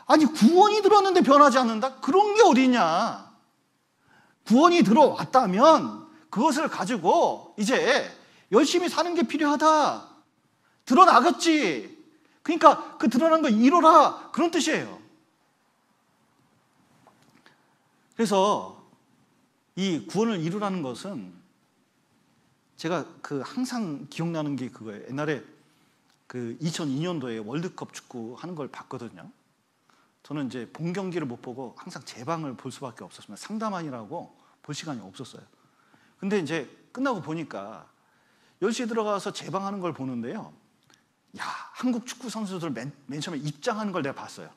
아니 구원이 들어왔는데 변하지 않는다? 그런 게 어디 있냐? 구원이 들어왔다면 그것을 가지고 이제 열심히 사는 게 필요하다. 드러나겠지. 그러니까 그 드러난 거 이뤄라. 그런 뜻이에요. 그래서 이 구원을 이루라는 것은 제가 항상 기억나는 게 그거예요. 옛날에 2002년도에 월드컵 축구 하는 걸 봤거든요. 저는 이제 본 경기를 못 보고 항상 제방을 볼 수밖에 없었습니다. 상담하느라고 볼 시간이 없었어요. 근데 이제 끝나고 보니까 10시에 들어가서 제방하는 걸 보는데요. 야, 한국 축구 선수들 맨 처음에 입장하는 걸 내가 봤어요.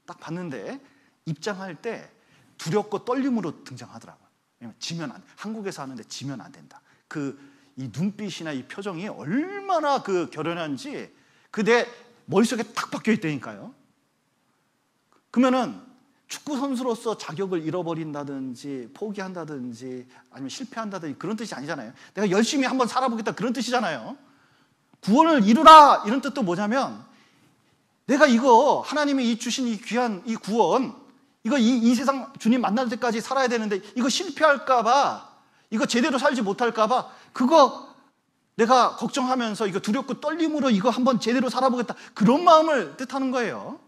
딱 봤는데 입장할 때 두렵고 떨림으로 등장하더라고요. 왜냐면 지면 안 돼. 한국에서 하는데 지면 안 된다. 이 눈빛이나 이 표정이 얼마나 결연한지 내 머릿속에 딱 박혀 있다니까요. 그러면은 축구 선수로서 자격을 잃어버린다든지 포기한다든지 아니면 실패한다든지 그런 뜻이 아니잖아요. 내가 열심히 한번 살아보겠다 그런 뜻이잖아요. 구원을 이루라 이런 뜻도 뭐냐면 내가 이거 하나님이 주신 이 귀한 이 구원 이거 이 세상 주님 만날 때까지 살아야 되는데 이거 실패할까 봐 이거 제대로 살지 못할까 봐 그거 내가 걱정하면서 이거 두렵고 떨림으로 이거 한번 제대로 살아보겠다 그런 마음을 뜻하는 거예요.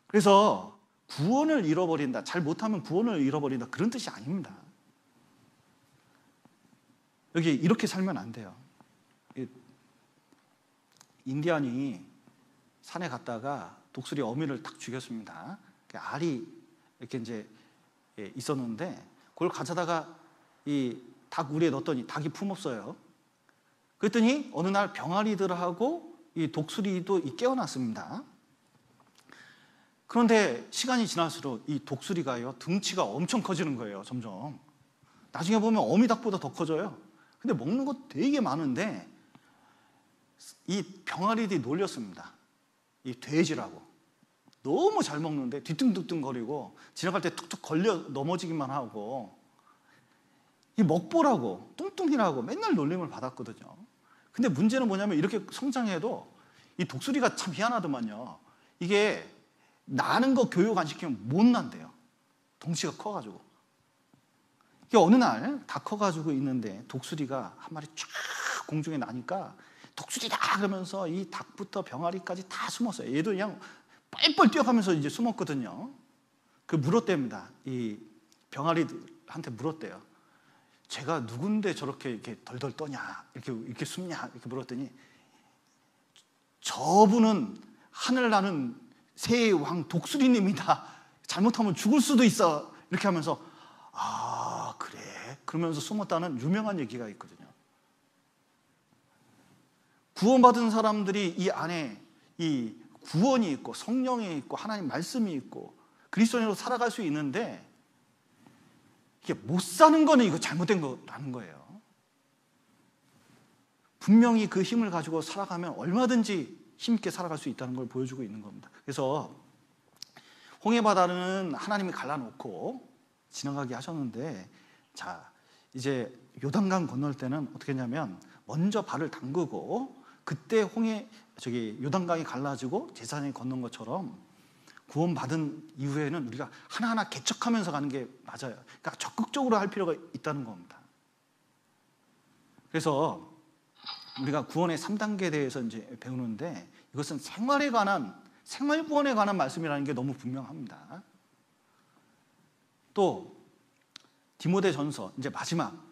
그래서 구원을 잃어버린다, 잘 못하면 구원을 잃어버린다 그런 뜻이 아닙니다. 여기 이렇게 살면 안 돼요. 인디안이 산에 갔다가 독수리 어미를 딱 죽였습니다. 알이 이렇게 이제 있었는데 그걸 가져다가 이 닭 우리에 넣었더니 닭이 품었어요. 그랬더니 어느 날 병아리들하고 이 독수리도 깨어났습니다. 그런데 시간이 지날수록 이 독수리가요 등치가 엄청 커지는 거예요. 점점 나중에 보면 어미닭보다 더 커져요. 근데 먹는 거 되게 많은데 이 병아리들이 놀렸습니다. 이 돼지라고 너무 잘 먹는데 뒤뚱뒤뚱거리고 지나갈 때 툭툭 걸려 넘어지기만 하고 이 먹보라고 뚱뚱이라고 맨날 놀림을 받았거든요. 근데 문제는 뭐냐면 이렇게 성장해도 이 독수리가 참 희한하더만요. 이게 나는 거 교육 안 시키면 못 난대요. 덩치가 커가지고. 이게 어느 날 다 커가지고 있는데 독수리가 한 마리 쫙 공중에 나니까 독수리다 그러면서 이 닭부터 병아리까지 다 숨었어요. 얘도 그냥 뻘뻘 뛰어가면서 이제 숨었거든요. 물었답니다. 이 병아리한테 물었대요. 제가 누군데 저렇게 이렇게 덜덜 떠냐, 이렇게 숨냐, 이렇게 물었더니 저분은 하늘 나는 새의 왕 독수리님이다. 잘못하면 죽을 수도 있어. 이렇게 하면서 아 그래? 그러면서 숨었다는 유명한 얘기가 있거든요. 구원받은 사람들이 이 안에 이 구원이 있고 성령이 있고 하나님 말씀이 있고 그리스도인으로 살아갈 수 있는데 이게 못 사는 거는 이거 잘못된 거라는 거예요. 분명히 그 힘을 가지고 살아가면 얼마든지 힘있게 살아갈 수 있다는 걸 보여주고 있는 겁니다. 그래서 홍해바다는 하나님이 갈라놓고 지나가게 하셨는데 자 이제 요단강 건널 때는 어떻게 했냐면 먼저 발을 담그고 그때 요단강이 갈라지고 제사장이 건넌 것처럼 구원받은 이후에는 우리가 하나하나 개척하면서 가는 게 맞아요. 그러니까 적극적으로 할 필요가 있다는 겁니다. 그래서 우리가 구원의 3단계에 대해서 이제 배우는데 이것은 생활 구원에 관한 말씀이라는 게 너무 분명합니다. 또 디모데전서 이제 마지막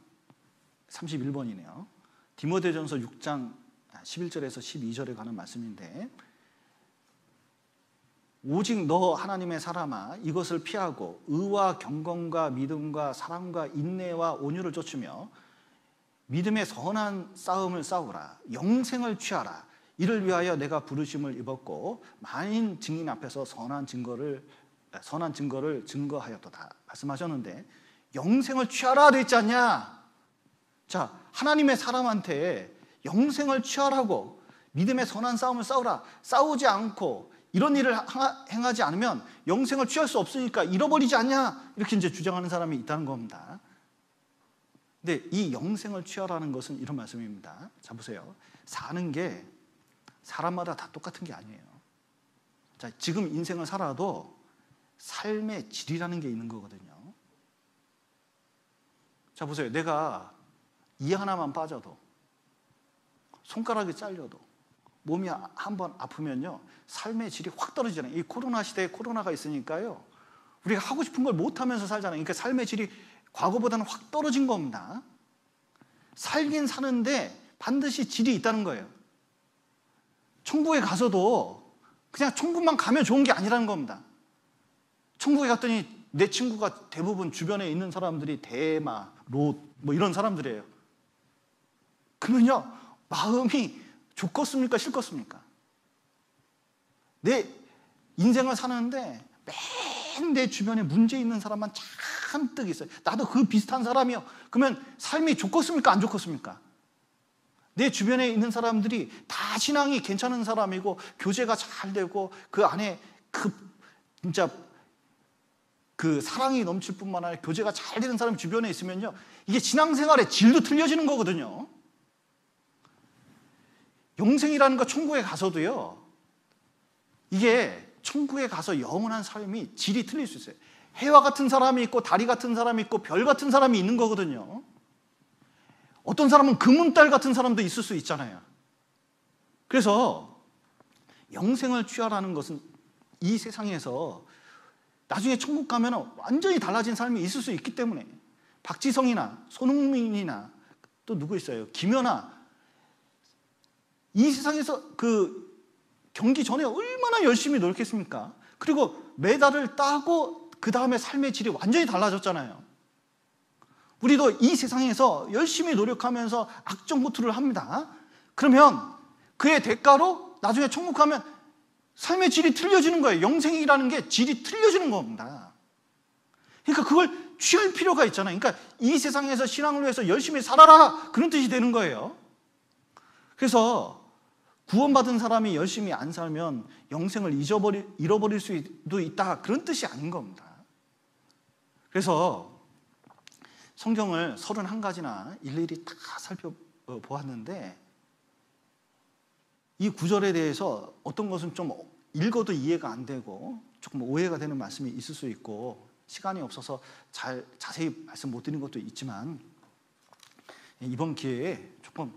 31번이네요. 디모데전서 6장 11절에서 12절에 관한 말씀인데 오직 너 하나님의 사람아 이것을 피하고 의와 경건과 믿음과 사랑과 인내와 온유를 좇으며 믿음의 선한 싸움을 싸우라. 영생을 취하라. 이를 위하여 내가 부르심을 입었고 많은 증인 앞에서 선한 증거를 증거하였도다 말씀하셨는데 영생을 취하라 돼 있지 않냐? 자, 하나님의 사람한테 영생을 취하라고 믿음의 선한 싸움을 싸우라. 싸우지 않고 이런 일을 행하지 않으면 영생을 취할 수 없으니까 잃어버리지 않냐? 이렇게 이제 주장하는 사람이 있다는 겁니다. 근데 이 영생을 취하라는 것은 이런 말씀입니다. 자, 보세요. 사는 게 사람마다 다 똑같은 게 아니에요. 자, 지금 인생을 살아도 삶의 질이라는 게 있는 거거든요. 자, 보세요. 내가 이 하나만 빠져도 손가락이 잘려도 몸이 한번 아프면요 삶의 질이 확 떨어지잖아요. 이 코로나 시대에 코로나가 있으니까요 우리가 하고 싶은 걸 못하면서 살잖아요. 그러니까 삶의 질이 과거보다는 확 떨어진 겁니다. 살긴 사는데 반드시 질이 있다는 거예요. 천국에 가서도 그냥 천국만 가면 좋은 게 아니라는 겁니다. 천국에 갔더니 내 친구가 대부분 주변에 있는 사람들이 대마, 롯 뭐 이런 사람들이에요. 그러면요, 마음이 좋겠습니까? 싫겠습니까? 내 인생을 사는데 맨 내 주변에 문제 있는 사람만 잔뜩 있어요. 나도 그 비슷한 사람이요. 그러면 삶이 좋겠습니까? 안 좋겠습니까? 내 주변에 있는 사람들이 다 신앙이 괜찮은 사람이고 교제가 잘 되고 그 안에 진짜 그 사랑이 넘칠 뿐만 아니라 교제가 잘 되는 사람이 주변에 있으면요, 이게 신앙생활의 질도 틀려지는 거거든요. 영생이라는 거 천국에 가서도요, 이게 천국에 가서 영원한 삶이 질이 틀릴 수 있어요. 해와 같은 사람이 있고 다리 같은 사람이 있고 별 같은 사람이 있는 거거든요. 어떤 사람은 금은달 같은 사람도 있을 수 있잖아요. 그래서 영생을 취하라는 것은 이 세상에서 나중에 천국 가면 완전히 달라진 삶이 있을 수 있기 때문에, 박지성이나 손흥민이나 또 누구 있어요? 김연아, 이 세상에서 그 경기 전에 얼마나 열심히 노력했습니까? 그리고 메달을 따고 그 다음에 삶의 질이 완전히 달라졌잖아요. 우리도 이 세상에서 열심히 노력하면서 악정고투를 합니다. 그러면 그의 대가로 나중에 천국 가면 삶의 질이 틀려지는 거예요. 영생이라는 게 질이 틀려지는 겁니다. 그러니까 그걸 취할 필요가 있잖아요. 그러니까 이 세상에서 신앙을 위해서 열심히 살아라, 그런 뜻이 되는 거예요. 그래서 구원받은 사람이 열심히 안 살면 영생을 잃어버릴 수도 있다, 그런 뜻이 아닌 겁니다. 그래서 성경을 31가지나 일일이 다 살펴보았는데, 이 구절에 대해서 어떤 것은 좀 읽어도 이해가 안 되고 조금 오해가 되는 말씀이 있을 수 있고, 시간이 없어서 자세히 말씀 못 드린 것도 있지만, 이번 기회에 조금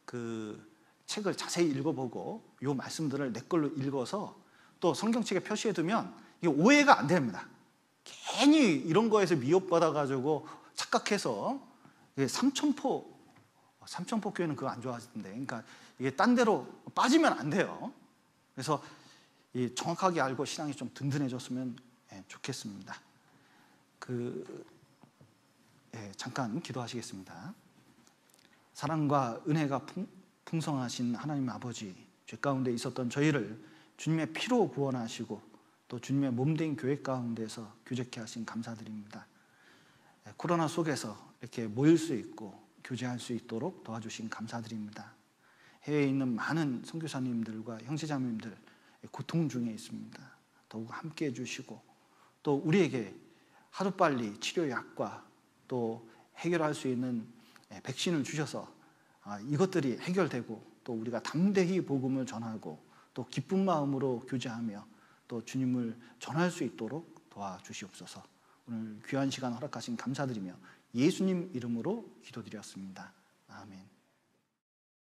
그 책을 자세히 읽어보고 이 말씀들을 내 걸로 읽어서 또 성경책에 표시해두면 이게 오해가 안 됩니다. 괜히 이런 거에서 미혹받아가지고 착각해서 삼천포 교회는 그거 안 좋아하던데, 그러니까 이게 딴 데로 빠지면 안 돼요. 그래서 정확하게 알고 신앙이 좀 든든해졌으면 좋겠습니다. 잠깐 기도하시겠습니다. 사랑과 은혜가 풍성하신 하나님 아버지, 죄 가운데 있었던 저희를 주님의 피로 구원하시고 또 주님의 몸된 교회 가운데서 교제케 하신 감사드립니다. 코로나 속에서 이렇게 모일 수 있고 교제할 수 있도록 도와주신 감사드립니다. 해외에 있는 많은 선교사님들과 형제자매님들 고통 중에 있습니다. 더욱 함께해 주시고 또 우리에게 하루빨리 치료약과 또 해결할 수 있는 백신을 주셔서 이것들이 해결되고 또 우리가 담대히 복음을 전하고 또 기쁜 마음으로 교제하며 또 주님을 전할 수 있도록 도와주시옵소서. 오늘 귀한 시간 허락하신 감사드리며 예수님 이름으로 기도드렸습니다. 아멘.